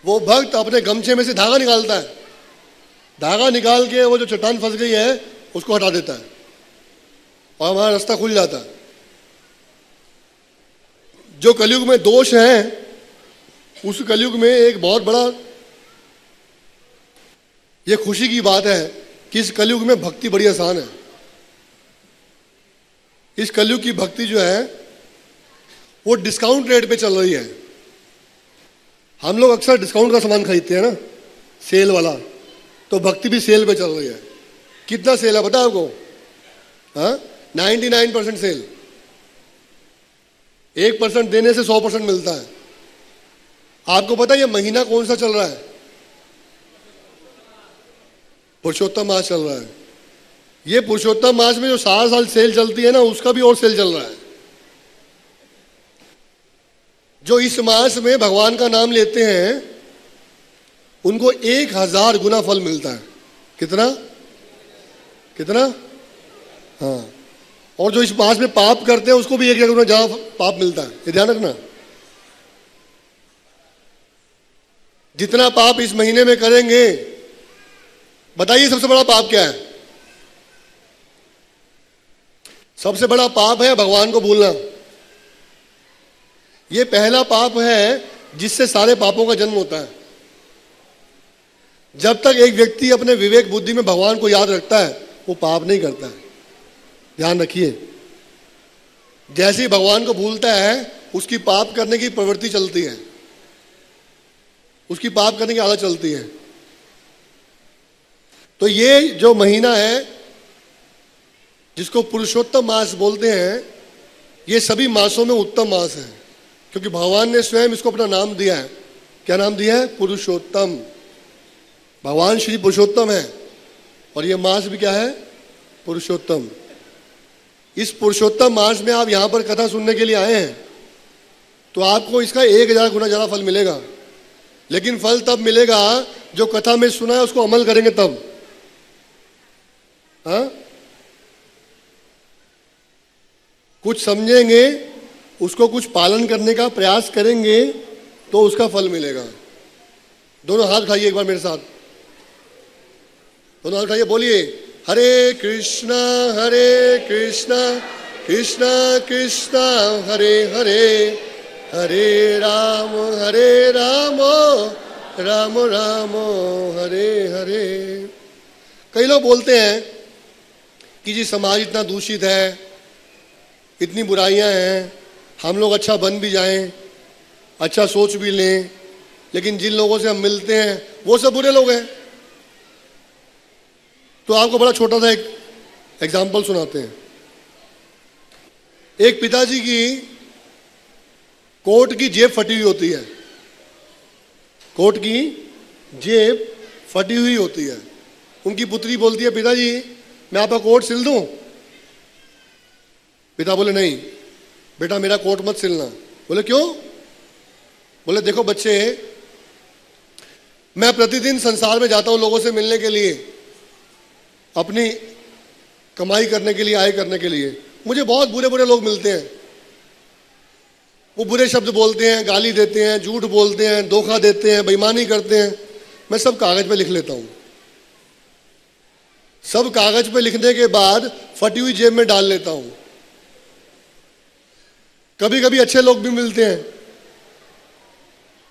वो भक्त अपने गमछे में से धागा निकालता है, धागा निकाल के वो जो चट्टान फंस गई है उसको हटा देता है और हमारा रास्ता खुल जाता है। जो कलयुग में दोष है, उस कलयुग में एक बहुत बड़ा ये खुशी की बात है कि इस कलयुग में भक्ति बड़ी आसान है। इस कलयुग की भक्ति जो है वो डिस्काउंट रेट पे चल रही है। हम लोग अक्सर डिस्काउंट का सामान खरीदते हैं ना, सेल वाला, तो भक्ति भी सेल पे चल रही है। कितना सेल है पता है आपको? हाँ, 99% सेल। 1% देने से 100% मिलता है। आपको पता है ये महीना कौन सा चल रहा है? पुरुषोत्तम मास चल रहा है। ये पुरुषोत्तम मास में जो साल साल सेल चलती है ना, उसका भी और सेल चल रहा है। जो इस मास में भगवान का नाम लेते हैं उनको 1000 गुना फल मिलता है। कितना कितना? हाँ। और जो इस मास में पाप करते हैं उसको भी 1000 गुना ज्यादा पाप मिलता है। ये ध्यान रखना। जितना पाप इस महीने में करेंगे, बताइए सबसे बड़ा पाप क्या है? सबसे बड़ा पाप है भगवान को भूलना। ये पहला पाप है जिससे सारे पापों का जन्म होता है। जब तक एक व्यक्ति अपने विवेक बुद्धि में भगवान को याद रखता है वो पाप नहीं करता है। ध्यान रखिए, जैसे ही भगवान को भूलता है उसकी पाप करने की प्रवृत्ति चलती है, उसकी पाप करने की आदत चलती है। तो ये जो महीना है जिसको पुरुषोत्तम मास बोलते हैं, ये सभी मासों में उत्तम मास है, क्योंकि भगवान ने स्वयं इसको अपना नाम दिया है। क्या नाम दिया है? पुरुषोत्तम। भगवान श्री पुरुषोत्तम है और ये मास भी क्या है? पुरुषोत्तम। इस पुरुषोत्तम मास में आप यहां पर कथा सुनने के लिए आए हैं तो आपको इसका 1000 गुना ज्यादा फल मिलेगा। लेकिन फल तब मिलेगा जो कथा में सुना है उसको अमल करेंगे तब। हाँ, कुछ समझेंगे, उसको कुछ पालन करने का प्रयास करेंगे तो उसका फल मिलेगा। दोनों हाथ उठाइए एक बार मेरे साथ, दोनों हाथ उठाइए, बोलिए हरे कृष्णा कृष्णा कृष्णा हरे हरे, हरे राम राम राम हरे हरे। कई लोग बोलते हैं कि जी समाज इतना दूषित है, इतनी बुराइयां हैं, हम लोग अच्छा बन भी जाएं, अच्छा सोच भी लें, लेकिन जिन लोगों से हम मिलते हैं वो सब बुरे लोग हैं। तो आपको बड़ा छोटा सा एक एग्जाम्पल सुनाते हैं। एक पिताजी की कोट की जेब फटी हुई होती है, कोट की जेब फटी हुई होती है। उनकी पुत्री बोलती है, पिताजी मैं आपका कोट सिल दूं? पिता बोले नहीं बेटा मेरा कोट मत सिलना। बोले क्यों? बोले देखो बच्चे, मैं प्रतिदिन संसार में जाता हूं लोगों से मिलने के लिए, अपनी कमाई करने के लिए, आय करने के लिए। मुझे बहुत बुरे बुरे लोग मिलते हैं, वो बुरे शब्द बोलते हैं, गाली देते हैं, झूठ बोलते हैं, धोखा देते हैं, बेईमानी करते हैं। मैं सब कागज पे लिख लेता हूं। सब कागज पे लिखने के बाद फटी हुई जेब में डाल लेता हूं। कभी कभी अच्छे लोग भी मिलते हैं,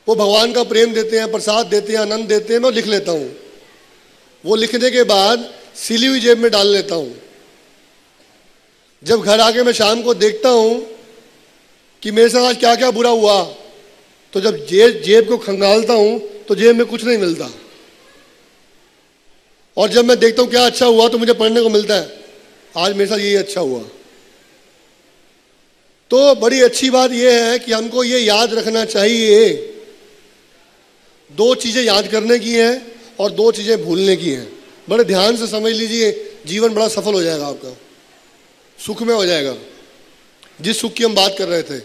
वो भगवान का प्रेम देते हैं, प्रसाद देते हैं, आनंद देते हैं, मैं लिख लेता हूं। वो लिखने के बाद सिली हुई जेब में डाल लेता हूं। जब घर आके मैं शाम को देखता हूं कि मेरे साथ आज क्या क्या बुरा हुआ, तो जब जेब को खंगालता हूं तो जेब में कुछ नहीं मिलता। और जब मैं देखता हूं क्या अच्छा हुआ तो मुझे पढ़ने को मिलता है, आज मेरे साथ यही अच्छा हुआ। तो बड़ी अच्छी बात यह है कि हमको ये याद रखना चाहिए, दो चीजें याद करने की हैं और दो चीजें भूलने की हैं। बड़े ध्यान से समझ लीजिए, जीवन बड़ा सफल हो जाएगा आपका, सुखमय हो जाएगा। जिस सुख की हम बात कर रहे थे,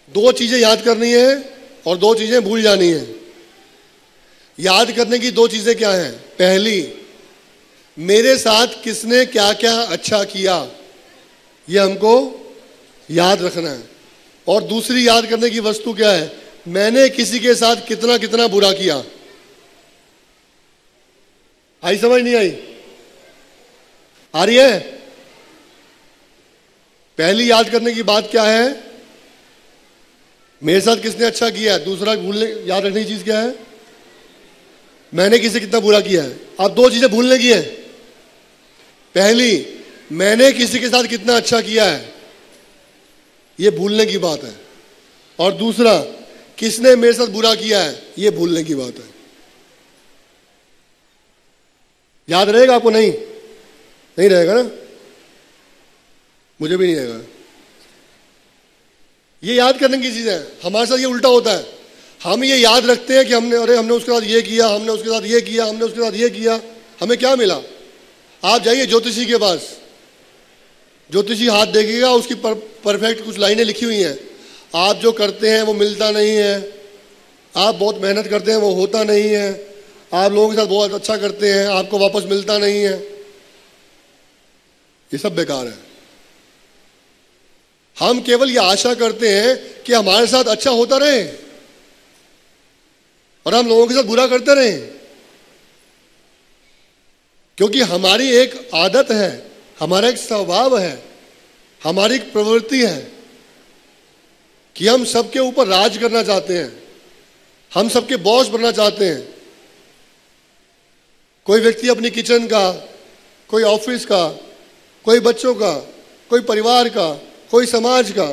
दो चीजें याद करनी है और दो चीजें भूल जानी है। याद करने की दो चीजें क्या हैं? पहली, मेरे साथ किसने क्या क्या अच्छा किया, ये हमको याद रखना है। और दूसरी याद करने की वस्तु क्या है? मैंने किसी के साथ कितना कितना बुरा किया। आई समझ नहीं आई? आ रही है? पहली याद करने की बात क्या है? मेरे साथ किसने अच्छा किया है। दूसरा भूलने याद रखने की चीज क्या है? मैंने किसी कितना बुरा किया है। अब दो चीजें भूलने की है। पहली, मैंने किसी के साथ कितना अच्छा किया है, ये भूलने की बात है। और दूसरा, किसने मेरे साथ बुरा किया है, ये भूलने की बात है। याद रहेगा आपको? नहीं, नहीं रहेगा ना, मुझे भी नहीं रहेगा। ये याद करने की चीज है। हमारे साथ ये उल्टा होता है, हम ये याद रखते हैं कि हमने उसके साथ ये किया, हमने उसके साथ ये किया, हमने उसके साथ ये किया। हमें क्या मिला? आप जाइए ज्योतिषी के पास, ज्योतिषी हाथ देखिएगा, उसकी परफेक्ट कुछ लाइनें लिखी हुई हैं। आप जो करते हैं वो मिलता नहीं है, आप बहुत मेहनत करते हैं वो होता नहीं है, आप लोगों के साथ बहुत अच्छा करते हैं आपको वापस मिलता नहीं है। ये सब बेकार है। हम केवल ये आशा करते हैं कि हमारे साथ अच्छा होता रहे और हम लोगों के साथ बुरा करते रहें, क्योंकि हमारी एक आदत है, हमारा एक स्वभाव है, हमारी एक प्रवृत्ति है कि हम सबके ऊपर राज करना चाहते हैं, हम सबके बॉस बनना चाहते हैं। कोई व्यक्ति अपनी किचन का, कोई ऑफिस का, कोई बच्चों का, कोई परिवार का, कोई समाज का,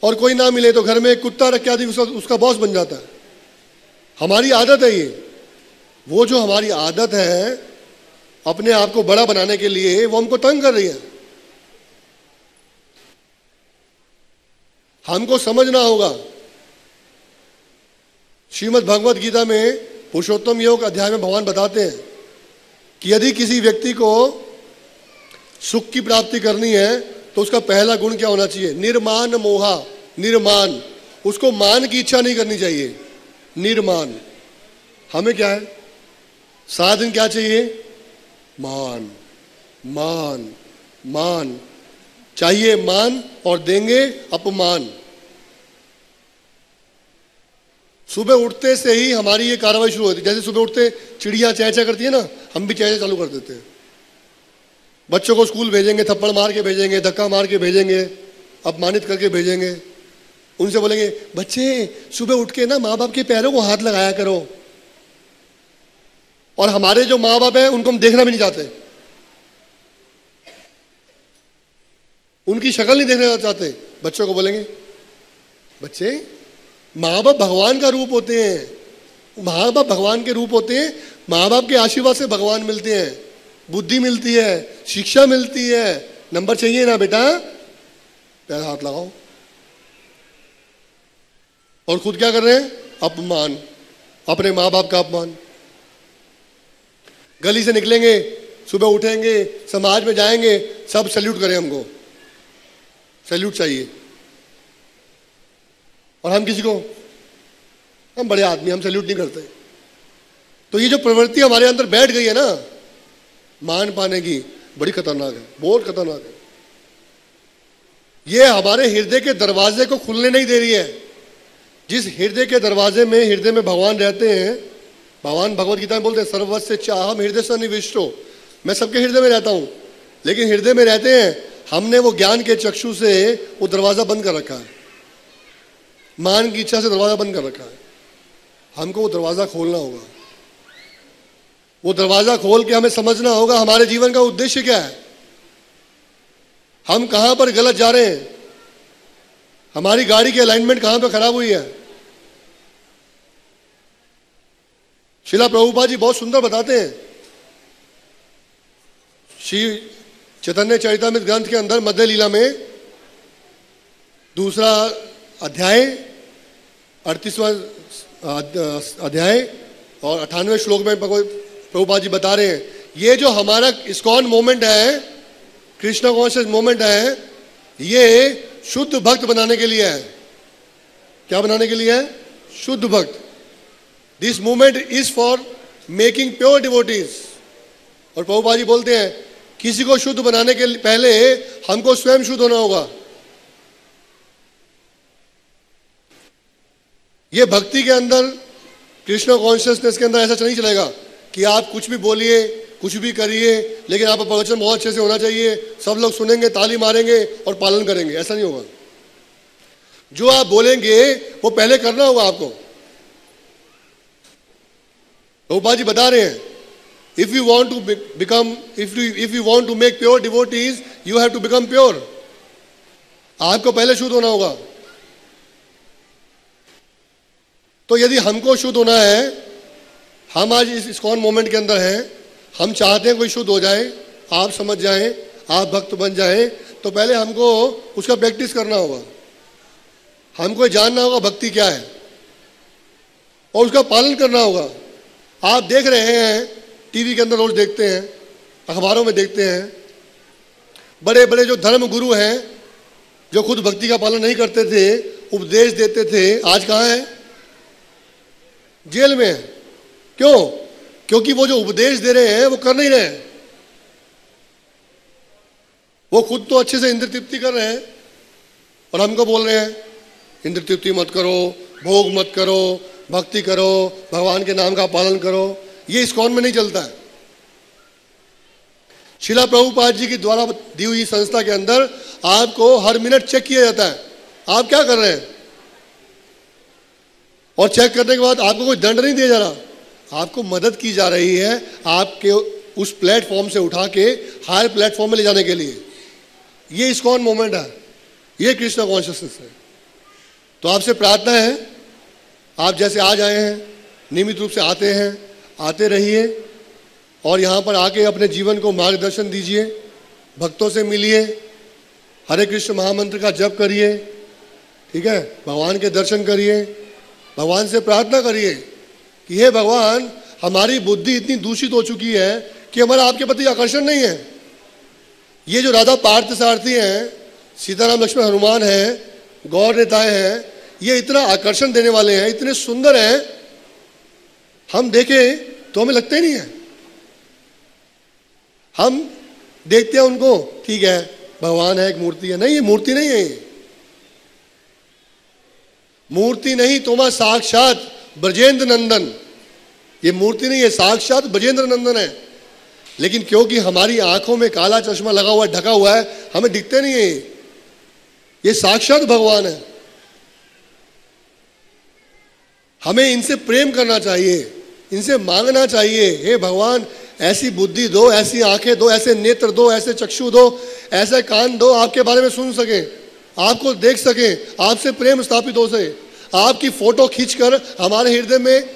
और कोई ना मिले तो घर में एक कुत्ता रख के आदमी उसका बॉस बन जाता है। हमारी आदत है ये। वो जो हमारी आदत है अपने आप को बड़ा बनाने के लिए, वो हमको तंग कर रही है। हमको समझना होगा। श्रीमद् भगवद गीता में पुरुषोत्तम योग अध्याय में भगवान बताते हैं कि यदि किसी व्यक्ति को सुख की प्राप्ति करनी है तो उसका पहला गुण क्या होना चाहिए? निर्मान मोहा। निर्मान, उसको मान की इच्छा नहीं करनी चाहिए। निर्मान। हमें क्या है? सारा दिन क्या चाहिए? मान, मान, मान चाहिए। मान और देंगे अपमान। सुबह उठते से ही हमारी ये कार्रवाई शुरू होती है। जैसे सुबह उठते चिड़िया चहचहा करती है ना, हम भी चहचहा चालू कर देते हैं। बच्चों को स्कूल भेजेंगे, थप्पड़ मार के भेजेंगे, धक्का मार के भेजेंगे, अपमानित करके भेजेंगे। उनसे बोलेंगे, बच्चे सुबह उठ के ना माँ बाप के पैरों को हाथ लगाया करो। और हमारे जो माँ बाप हैं उनको हम देखना भी नहीं चाहते, उनकी शक्ल नहीं देखना चाहते। बच्चों को बोलेंगे, बच्चे माँ बाप भगवान का रूप होते हैं, माँ बाप भगवान के रूप होते हैं। माँ बाप के आशीर्वाद से भगवान मिलते हैं, बुद्धि मिलती है, शिक्षा मिलती है। नंबर चाहिए ना बेटा, पैर हाथ लगाओ। और खुद क्या कर रहे हैं? अपमान, अपने माँ बाप का अपमान। गली से निकलेंगे, सुबह उठेंगे, समाज में जाएंगे, सब सैल्यूट करें, हमको सैल्यूट चाहिए। और हम किसी को, हम बड़े आदमी, हम सैल्यूट नहीं करते। तो ये जो प्रवृत्ति हमारे अंदर बैठ गई है ना मान पाने की, बड़ी खतरनाक है, बहुत खतरनाक है। ये हमारे हृदय के दरवाजे को खुलने नहीं दे रही है। जिस हृदय के दरवाजे में, हृदय में भगवान रहते हैं, भगवान भगवद गीता में बोलते हैं, सर्वस्य चाहम हृदय सन्निविष्टो। मैं सबके हृदय में रहता हूं, लेकिन हृदय में रहते हैं, हमने वो ज्ञान के चक्षु से वो दरवाजा बंद कर रखा है, मान की इच्छा से दरवाजा बंद कर रखा है। हमको वो दरवाजा खोलना होगा। वो दरवाजा खोल के हमें समझना होगा हमारे जीवन का उद्देश्य क्या है, हम कहां पर गलत जा रहे हैं, हमारी गाड़ी की अलाइनमेंट कहां पर खराब हुई है। श्रीला प्रभुपाद जी बहुत सुंदर बताते हैं। श्री चैतन्य चरितामृत ग्रंथ के अंदर मध्य लीला में दूसरा अध्याय 38वां अध्याय और 98वें श्लोक में प्रभुपाद जी बता रहे हैं, ये जो हमारा इस्कॉन मोमेंट है, कृष्णा कॉन्शियस मोमेंट है, ये शुद्ध भक्त बनाने के लिए है। क्या बनाने के लिए है? शुद्ध भक्त। This movement is for making pure devotees. और प्रभुपाद जी बोलते हैं किसी को शुद्ध बनाने के पहले हमको स्वयं शुद्ध होना होगा। ये भक्ति के अंदर, कृष्ण कॉन्शियसनेस के अंदर ऐसा नहीं चलेगा कि आप कुछ भी बोलिए, कुछ भी करिए, लेकिन आपका प्रवचन बहुत अच्छे से होना चाहिए, सब लोग सुनेंगे, ताली मारेंगे और पालन करेंगे। ऐसा नहीं होगा। जो आप बोलेंगे वो पहले करना होगा आपको। प्रभुपाद जी बता रहे हैं, if you want to make pure devotees, you have to become pure. आपको पहले शुद्ध होना होगा। तो यदि हमको शुद्ध होना है, हम आज इस इस्कॉन मोमेंट के अंदर हैं, हम चाहते हैं कोई शुद्ध हो जाए, आप समझ जाएं, आप भक्त बन जाएं, तो पहले हमको उसका प्रैक्टिस करना होगा। हमको जानना होगा भक्ति क्या है और उसका पालन करना होगा। आप देख रहे हैं, टीवी के अंदर रोज देखते हैं, अखबारों में देखते हैं, बड़े बड़े जो धर्म गुरु हैं, जो खुद भक्ति का पालन नहीं करते थे, उपदेश देते थे, आज कहाँ हैं? जेल में है। क्यों? क्योंकि वो जो उपदेश दे रहे हैं वो कर नहीं रहे हैं। वो खुद तो अच्छे से इंद्र तृप्ति कर रहे हैं और हमको बोल रहे हैं इंद्र तृप्ति मत करो, भोग मत करो, भक्ति करो, भगवान के नाम का पालन करो। ये इस्कॉन में नहीं चलता है। श्रीला प्रभुपाद जी की द्वारा दी हुई संस्था के अंदर आपको हर मिनट चेक किया जाता है, आप क्या कर रहे हैं। और चेक करने के बाद आपको कोई दंड नहीं दिया जा रहा, आपको मदद की जा रही है आपके उस प्लेटफॉर्म से उठा के हायर प्लेटफॉर्म में ले जाने के लिए। ये इस्कॉन मोमेंट है, ये कृष्ण कॉन्शियसनेस है। तो आपसे प्रार्थना है, आप जैसे आज आए हैं, नियमित रूप से आते हैं, आते रहिए और यहाँ पर आके अपने जीवन को मार्गदर्शन दीजिए, भक्तों से मिलिए, हरे कृष्ण महामंत्र का जप करिए, ठीक है, भगवान के दर्शन करिए, भगवान से प्रार्थना करिए कि हे भगवान, हमारी बुद्धि इतनी दूषित हो चुकी है कि हमारा आपके प्रति आकर्षण नहीं है। ये जो राधा पार्थ सारथी हैं, सीताराम लक्ष्मण हनुमान हैं, गौर नेताएं हैं, ये इतना आकर्षण देने वाले हैं, इतने सुंदर हैं, हम देखें तो हमें लगता ही नहीं है। हम देखते हैं उनको, ठीक है भगवान है, एक मूर्ति है। नहीं, ये मूर्ति नहीं है, मूर्ति नहीं, तुम्हारा साक्षात ब्रजेंद्र नंदन। ये मूर्ति नहीं है, साक्षात ब्रजेंद्र नंदन है। लेकिन क्योंकि हमारी आंखों में काला चश्मा लगा हुआ है, ढका हुआ है, हमें दिखते नहीं है। ये साक्षात भगवान है। हमें इनसे प्रेम करना चाहिए, इनसे मांगना चाहिए, हे भगवान ऐसी बुद्धि दो, ऐसी आंखें दो, ऐसे नेत्र दो, ऐसे चक्षु दो, ऐसे कान दो, आपके बारे में सुन सके, आपको देख सके, आपसे प्रेम स्थापित हो सके, आपकी फोटो खींचकर हमारे हृदय में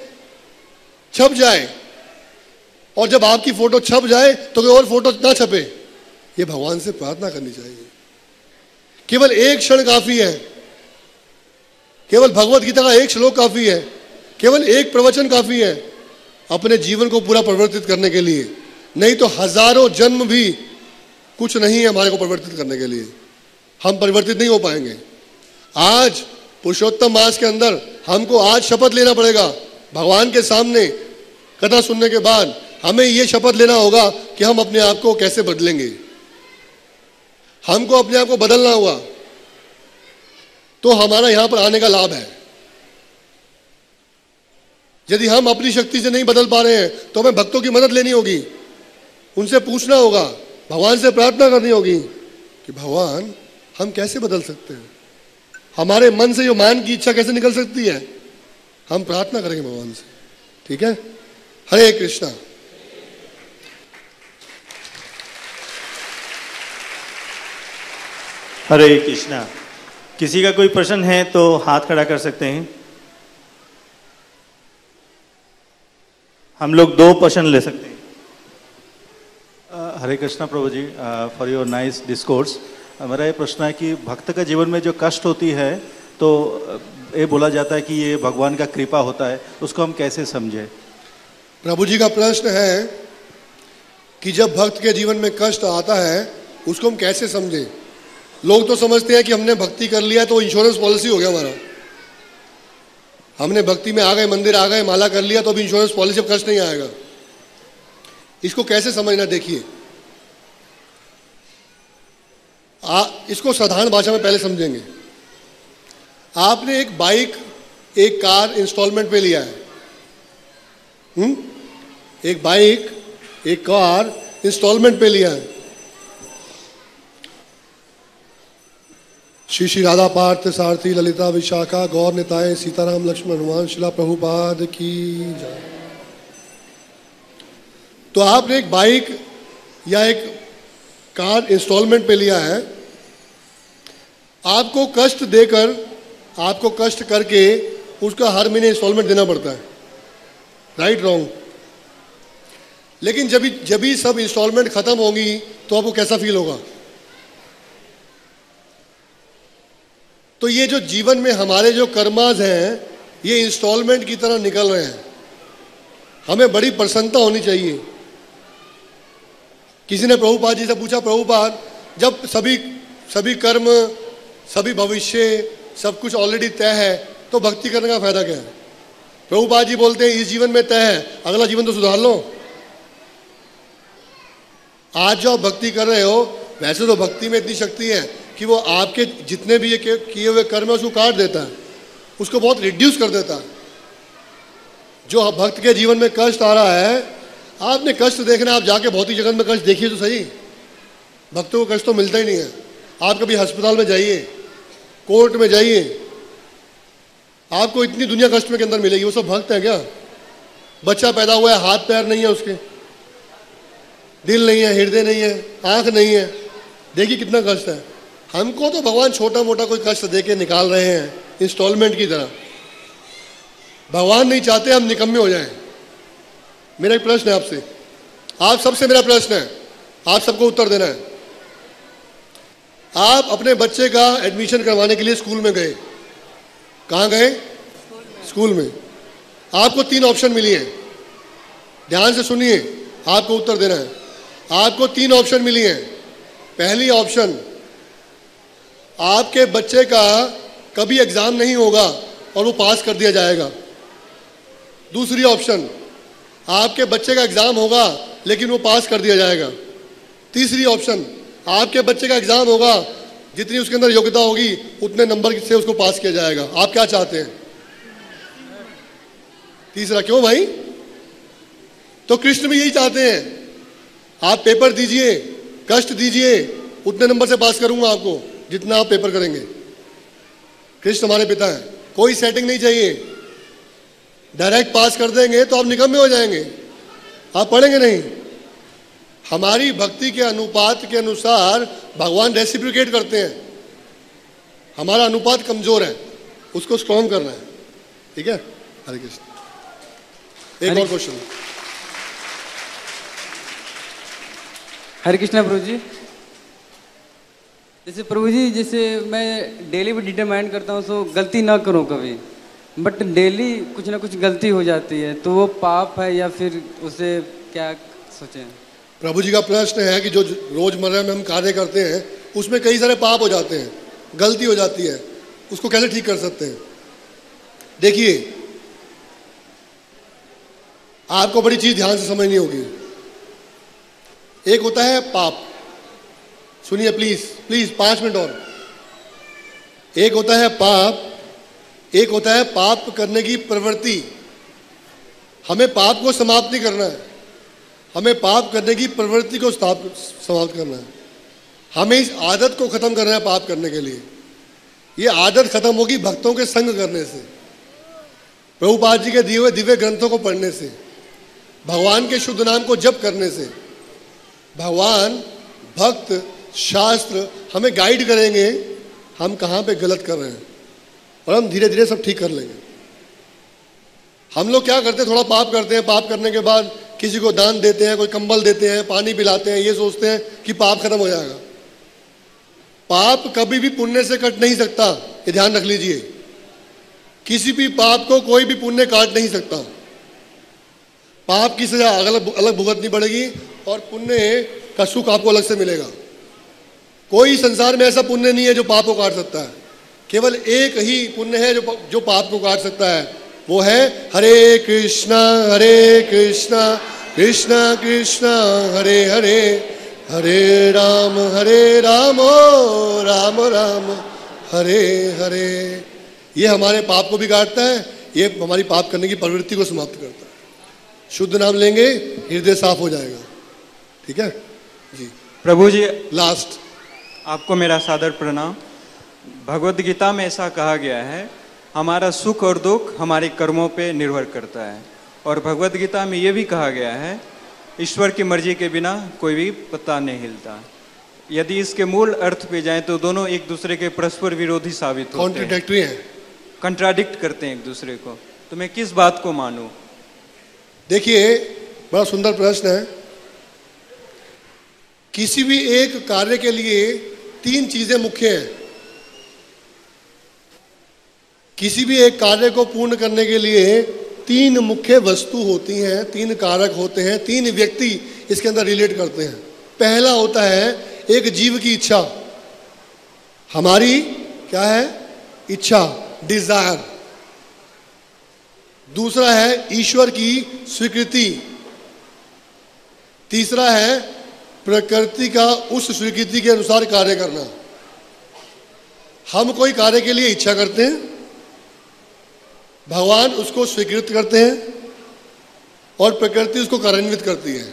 छप जाए। और जब आपकी फोटो छप जाए तो कोई और फोटो ना छपे। ये भगवान से प्रार्थना करनी चाहिए। केवल एक क्षण काफी है, केवल भगवत गीता का एक श्लोक काफी है, केवल एक प्रवचन काफी है अपने जीवन को पूरा परिवर्तित करने के लिए। नहीं तो हजारों जन्म भी कुछ नहीं है हमारे को परिवर्तित करने के लिए। हम परिवर्तित नहीं हो पाएंगे। आज पुरुषोत्तम मास के अंदर हमको आज शपथ लेना पड़ेगा भगवान के सामने। कथा सुनने के बाद हमें यह शपथ लेना होगा कि हम अपने आप को कैसे बदलेंगे। हमको अपने आप को बदलना होगा, तो हमारा यहां पर आने का लाभ है। यदि हम अपनी शक्ति से नहीं बदल पा रहे हैं तो हमें भक्तों की मदद लेनी होगी, उनसे पूछना होगा, भगवान से प्रार्थना करनी होगी कि भगवान हम कैसे बदल सकते हैं, हमारे मन से जो मान की इच्छा कैसे निकल सकती है। हम प्रार्थना करेंगे भगवान से, ठीक है। हरे कृष्णा। हरे कृष्णा। किसी का कोई प्रश्न है तो हाथ खड़ा कर सकते हैं। हम लोग 2 प्रश्न ले सकते हैं। हरे कृष्णा प्रभु जी, फॉर योर नाइस डिस्कोर्स। मेरा ये प्रश्न है कि भक्त का जीवन में जो कष्ट होती है तो ये बोला जाता है कि ये भगवान का कृपा होता है, उसको हम कैसे समझें? प्रभु जी का प्रश्न है कि जब भक्त के जीवन में कष्ट आता है उसको हम कैसे समझें। लोग तो समझते हैं कि हमने भक्ति कर लिया तो इंश्योरेंस पॉलिसी हो गया हमारा, हमने भक्ति में आ गए, मंदिर आ गए, माला कर लिया तो अब इंश्योरेंस पॉलिसी, अब कष्ट नहीं आएगा। इसको कैसे समझना, देखिए इसको साधारण भाषा में पहले समझेंगे। आपने एक बाइक, एक कार इंस्टॉलमेंट पे लिया है, एक बाइक, एक कार इंस्टॉलमेंट पे लिया है। श्री श्री राधा पार्थ सारथी ललिता विशाखा गौर निताय सीताराम लक्ष्मण हनुमान शिला प्रभुपाद की जय। तो आपने एक बाइक या एक कार इंस्टॉलमेंट पे लिया है, आपको कष्ट देकर, आपको कष्ट करके उसका हर महीने इंस्टॉलमेंट देना पड़ता है, राइट रॉन्ग। लेकिन जब भी सब इंस्टॉलमेंट खत्म होंगी तो आपको कैसा फील होगा? तो ये जो जीवन में हमारे जो कर्माज हैं ये इंस्टॉलमेंट की तरह निकल रहे हैं, हमें बड़ी प्रसन्नता होनी चाहिए। किसी ने प्रभुपाद जी से पूछा, प्रभुपाद जब सभी कर्म, सभी भविष्य, सब कुछ ऑलरेडी तय है तो भक्ति करने का फायदा क्या है? प्रभुपाद जी बोलते हैं इस जीवन में तय है, अगला जीवन तो सुधार लो। आज जो आप भक्ति कर रहे हो, वैसे तो भक्ति में इतनी शक्ति है कि वो आपके जितने भी ये किए हुए कर्म है उसको काट देता है, उसको बहुत रिड्यूस कर देता है। जो भक्त के जीवन में कष्ट आ रहा है, आपने कष्ट देखना, आप जाके भौतिक जगत में कष्ट देखिए तो सही, भक्तों को कष्ट तो मिलता ही नहीं है। आप कभी अस्पताल में जाइए, कोर्ट में जाइए, आपको इतनी दुनिया कष्ट में के अंदर मिलेगी। वो सब भक्त है क्या? बच्चा पैदा हुआ है, हाथ पैर नहीं है उसके, दिल नहीं है, हृदय नहीं है, आंख नहीं है, देखिए कितना कष्ट है। हमको तो भगवान छोटा मोटा कोई कष्ट दे के निकाल रहे हैं इंस्टॉलमेंट की तरह। भगवान नहीं चाहते हम निकम्मे हो जाएं। मेरा एक प्रश्न है आपसे, आप सबसे मेरा प्रश्न है, आप सबको उत्तर देना है। आप अपने बच्चे का एडमिशन करवाने के लिए स्कूल में गए, कहाँ गए? स्कूल में। आपको 3 ऑप्शन मिली है, ध्यान से सुनिए, आपको उत्तर देना है। आपको 3 ऑप्शन मिली हैं। पहली ऑप्शन, आपके बच्चे का कभी एग्जाम नहीं होगा और वो पास कर दिया जाएगा। दूसरी ऑप्शन, आपके बच्चे का एग्जाम होगा लेकिन वो पास कर दिया जाएगा। तीसरी ऑप्शन, आपके बच्चे का एग्जाम होगा, जितनी उसके अंदर योग्यता होगी उतने नंबर से उसको पास किया जाएगा। आप क्या चाहते हैं? तीसरा। क्यों भाई? तो कृष्ण भी यही चाहते हैं, आप पेपर दीजिए, कष्ट दीजिए, उतने नंबर से पास करूंगा आपको जितना आप पेपर करेंगे। कृष्ण हमारे पिता हैं, कोई सेटिंग नहीं चाहिए, डायरेक्ट पास कर देंगे तो आप निकम्मे हो जाएंगे, आप पढ़ेंगे नहीं। हमारी भक्ति के अनुपात के अनुसार भगवान रेसिप्रोकेट करते हैं। हमारा अनुपात कमजोर है, उसको स्ट्रॉन्ग करना है, ठीक है? हरे कृष्ण। एक और क्वेश्चन। हरे कृष्णा प्रभु जी। जैसे प्रभु जी, जैसे मैं डेली भी डिटरमाइन करता हूँ सो गलती ना करूँ कभी, बट डेली कुछ ना कुछ गलती हो जाती है, तो वो पाप है या फिर उसे क्या सोचें? प्रभु जी का प्रश्न है कि जो रोजमर्रा में हम कार्य करते हैं उसमें कई सारे पाप हो जाते हैं, गलती हो जाती है, उसको कैसे ठीक कर सकते हैं? देखिए, आपको बड़ी चीज ध्यान से समझनी होगी। एक होता है पाप, सुनिए प्लीज प्लीज 5 मिनट और। एक होता है पाप, एक होता है पाप करने की प्रवृत्ति। हमें पाप को समाप्त नहीं करना है, हमें पाप करने की प्रवृत्ति को समाप्त करना है। हमें इस आदत को खत्म करना है पाप करने के लिए। ये आदत खत्म होगी भक्तों के संग करने से, प्रभुपाद जी के दिए हुए दिव्य ग्रंथों को पढ़ने से, भगवान के शुद्ध नाम को जप करने से। भगवान, भक्त, शास्त्र हमें गाइड करेंगे हम कहाँ पे गलत कर रहे हैं, और हम धीरे धीरे सब ठीक कर लेंगे। हम लोग क्या करते हैं, थोड़ा पाप करते हैं, पाप करने के बाद किसी को दान देते हैं, कोई कंबल देते हैं, पानी पिलाते हैं, ये सोचते हैं कि पाप खत्म हो जाएगा। पाप कभी भी पुण्य से कट नहीं सकता, ये ध्यान रख लीजिए। किसी भी पाप को कोई भी पुण्य काट नहीं सकता। पाप की सजा अलग अलग भुगतनी पड़ेगी और पुण्य का सुख आपको अलग से मिलेगा। कोई संसार में ऐसा पुण्य नहीं है जो पाप को काट सकता है। केवल एक ही पुण्य है जो पाप को काट सकता है, वो है हरे कृष्णा कृष्णा कृष्णा हरे हरे, हरे राम राम राम हरे हरे। ये हमारे पाप को भी काटता है, ये हमारी पाप करने की प्रवृत्ति को समाप्त करता है। शुद्ध नाम लेंगे, हृदय साफ हो जाएगा। ठीक है जी। प्रभु जी, लास्ट आपको मेरा सादर प्रणाम। भगवद गीता में ऐसा कहा गया है, हमारा सुख और दुख हमारे कर्मों पे निर्भर करता है। और भगवद गीता में ये भी कहा गया है, ईश्वर की मर्जी के बिना कोई भी पत्ता नहीं हिलता। यदि इसके मूल अर्थ पे जाएं तो दोनों एक दूसरे के परस्पर विरोधी साबित होते हैं, कॉन्ट्रडिक्टरी हैं, कंट्राडिक्ट करते हैं एक दूसरे को। तो मैं किस बात को मानूं? देखिए, बड़ा सुंदर प्रश्न है। किसी भी एक कार्य के लिए तीन चीजें मुख्य हैं। किसी भी एक कार्य को पूर्ण करने के लिए तीन मुख्य वस्तु होती हैं, तीन कारक होते हैं, तीन व्यक्ति इसके अंदर रिलेट करते हैं। पहला होता है एक जीव की इच्छा, हमारी क्या है इच्छा, डिजायर। दूसरा है ईश्वर की स्वीकृति। तीसरा है प्रकृति का उस स्वीकृति के अनुसार कार्य करना। हम कोई कार्य के लिए इच्छा करते हैं, भगवान उसको स्वीकृत करते हैं और प्रकृति उसको कार्यान्वित करती है।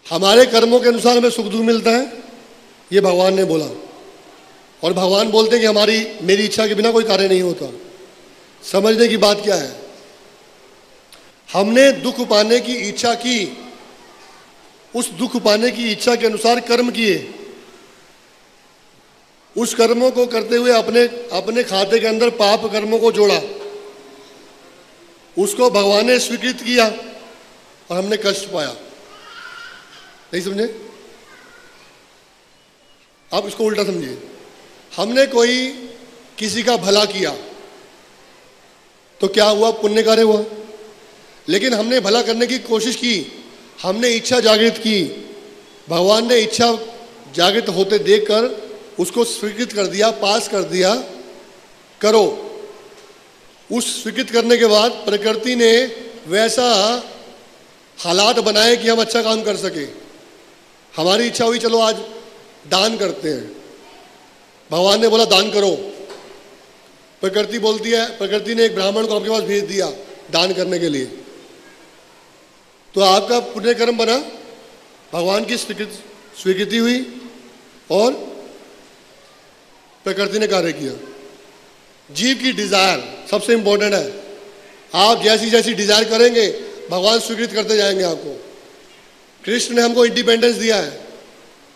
हमारे कर्मों के अनुसार हमें सुख दुख मिलता है, ये भगवान ने बोला। और भगवान बोलते हैं कि मेरी इच्छा के बिना कोई कार्य नहीं होता। समझने की बात क्या है, हमने दुख पाने की इच्छा की, उस दुख पाने की इच्छा के अनुसार कर्म किए, उस कर्मों को करते हुए अपने खाते के अंदर पाप कर्मों को जोड़ा, उसको भगवान ने स्वीकृत किया और हमने कष्ट पाया। नहीं समझे? आप इसको उल्टा समझिए। हमने कोई किसी का भला किया तो क्या हुआ? पुण्य कार्य हुआ। लेकिन हमने भला करने की कोशिश की, हमने इच्छा जागृत की, भगवान ने इच्छा जागृत होते देखकर उसको स्वीकृत कर दिया, पास कर दिया, करो। उस स्वीकृत करने के बाद प्रकृति ने वैसा हालात बनाए कि हम अच्छा काम कर सके। हमारी इच्छा हुई चलो आज दान करते हैं, भगवान ने बोला दान करो। प्रकृति बोलती है, प्रकृति ने एक ब्राह्मण को आपके पास भेज दिया दान करने के लिए, तो आपका पुण्य कर्म बना, भगवान की स्वीकृति हुई और प्रकृति ने कार्य किया। जीव की डिजायर सबसे इंपॉर्टेंट है। आप जैसी जैसी डिजायर करेंगे भगवान स्वीकृत करते जाएंगे आपको। कृष्ण ने हमको इंडिपेंडेंस दिया है,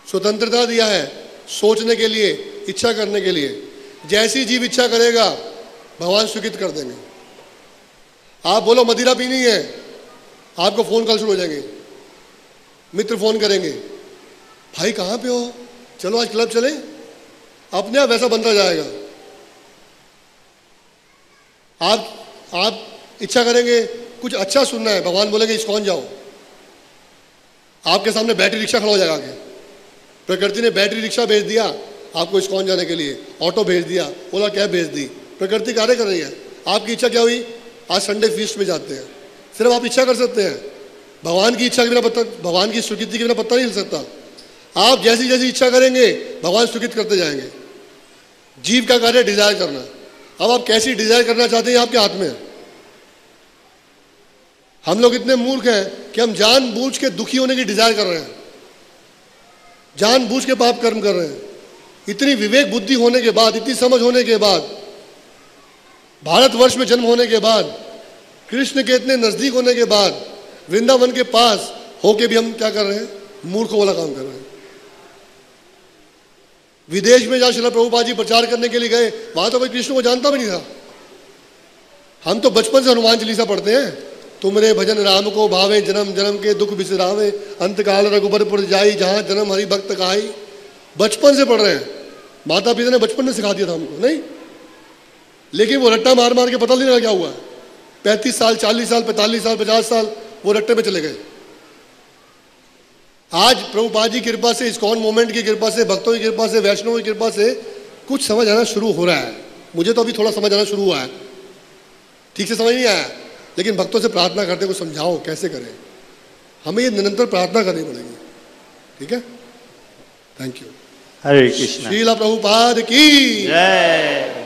स्वतंत्रता दिया है सोचने के लिए, इच्छा करने के लिए। जैसी जीव इच्छा करेगा भगवान स्वीकृत कर देंगे। आप बोलो मदिरा पीनी है, आपको फोन कॉल शुरू हो जाएंगे, मित्र फोन करेंगे, भाई कहाँ पे हो, चलो आज क्लब चले, अपने आप वैसा बनता जाएगा। आप इच्छा करेंगे कुछ अच्छा सुनना है, भगवान बोलेंगे इस्कॉन जाओ, आपके सामने बैटरी रिक्शा खड़ा हो जाएगा आगे। प्रकृति ने बैटरी रिक्शा भेज दिया आपको इस्कॉन जाने के लिए, ऑटो भेज दिया, ओला कैब भेज दी, प्रकृति कार्य कर रही है। आपकी इच्छा क्या हुई? आज संडे फीस्ट में जाते हैं। सिर्फ आप इच्छा कर सकते हैं, भगवान की इच्छा के बिना पत्ता, भगवान की स्वीकृति के बिना पत्ता नहीं हिल सकता। आप जैसी जैसी इच्छा करेंगे भगवान स्वीकृत करते जाएंगे। जीव का कार्य डिजायर करना। अब आप कैसी डिजायर करना चाहते हैं आपके हाथ में है। हम लोग इतने मूर्ख हैं कि हम जानबूझ के दुखी होने की डिजायर कर रहे हैं, जानबूझ के पाप कर्म कर रहे हैं। इतनी विवेक बुद्धि होने के बाद, इतनी समझ होने के बाद, भारतवर्ष में जन्म होने के बाद, कृष्ण के इतने नजदीक होने के बाद, वृंदावन के पास होके भी हम क्या कर रहे हैं? मूर्खों वाला काम कर रहे हैं। विदेश में जहां श्रील प्रभुपाद जी प्रचार करने के लिए गए, वहां तो कोई कृष्ण को जानता भी नहीं था। हम तो बचपन से हनुमान चालीसा पढ़ते हैं, तुमरे भजन राम को भावे, जन्म जन्म के दुख बिसरावे, अंत काल रघुबरपुर जाई, जहां जन्म हरि भक्त कहाई। बचपन से पढ़ रहे हैं, माता पिता ने बचपन में सिखा दिया था हमको, नहीं? लेकिन वो रट्टा मार मार के पता नहीं लगा क्या हुआ, 35 साल 40 साल 45 साल 50 साल वो रट्टे में चले गए। आज प्रभुपाद जी की कृपा से, इस्कॉन मूवमेंट की कृपा से, भक्तों की कृपा से, वैष्णवों की कृपा से कुछ समझ आना शुरू हो रहा है। मुझे तो अभी थोड़ा समझ आना शुरू हुआ है, ठीक से समझ नहीं आया, लेकिन भक्तों से प्रार्थना करते को समझाओ कैसे करें। हमें ये निरंतर प्रार्थना करनी पड़ेगी, ठीक है? Thank you. हरे कृष्णा। श्रील प्रभुपाद की जय।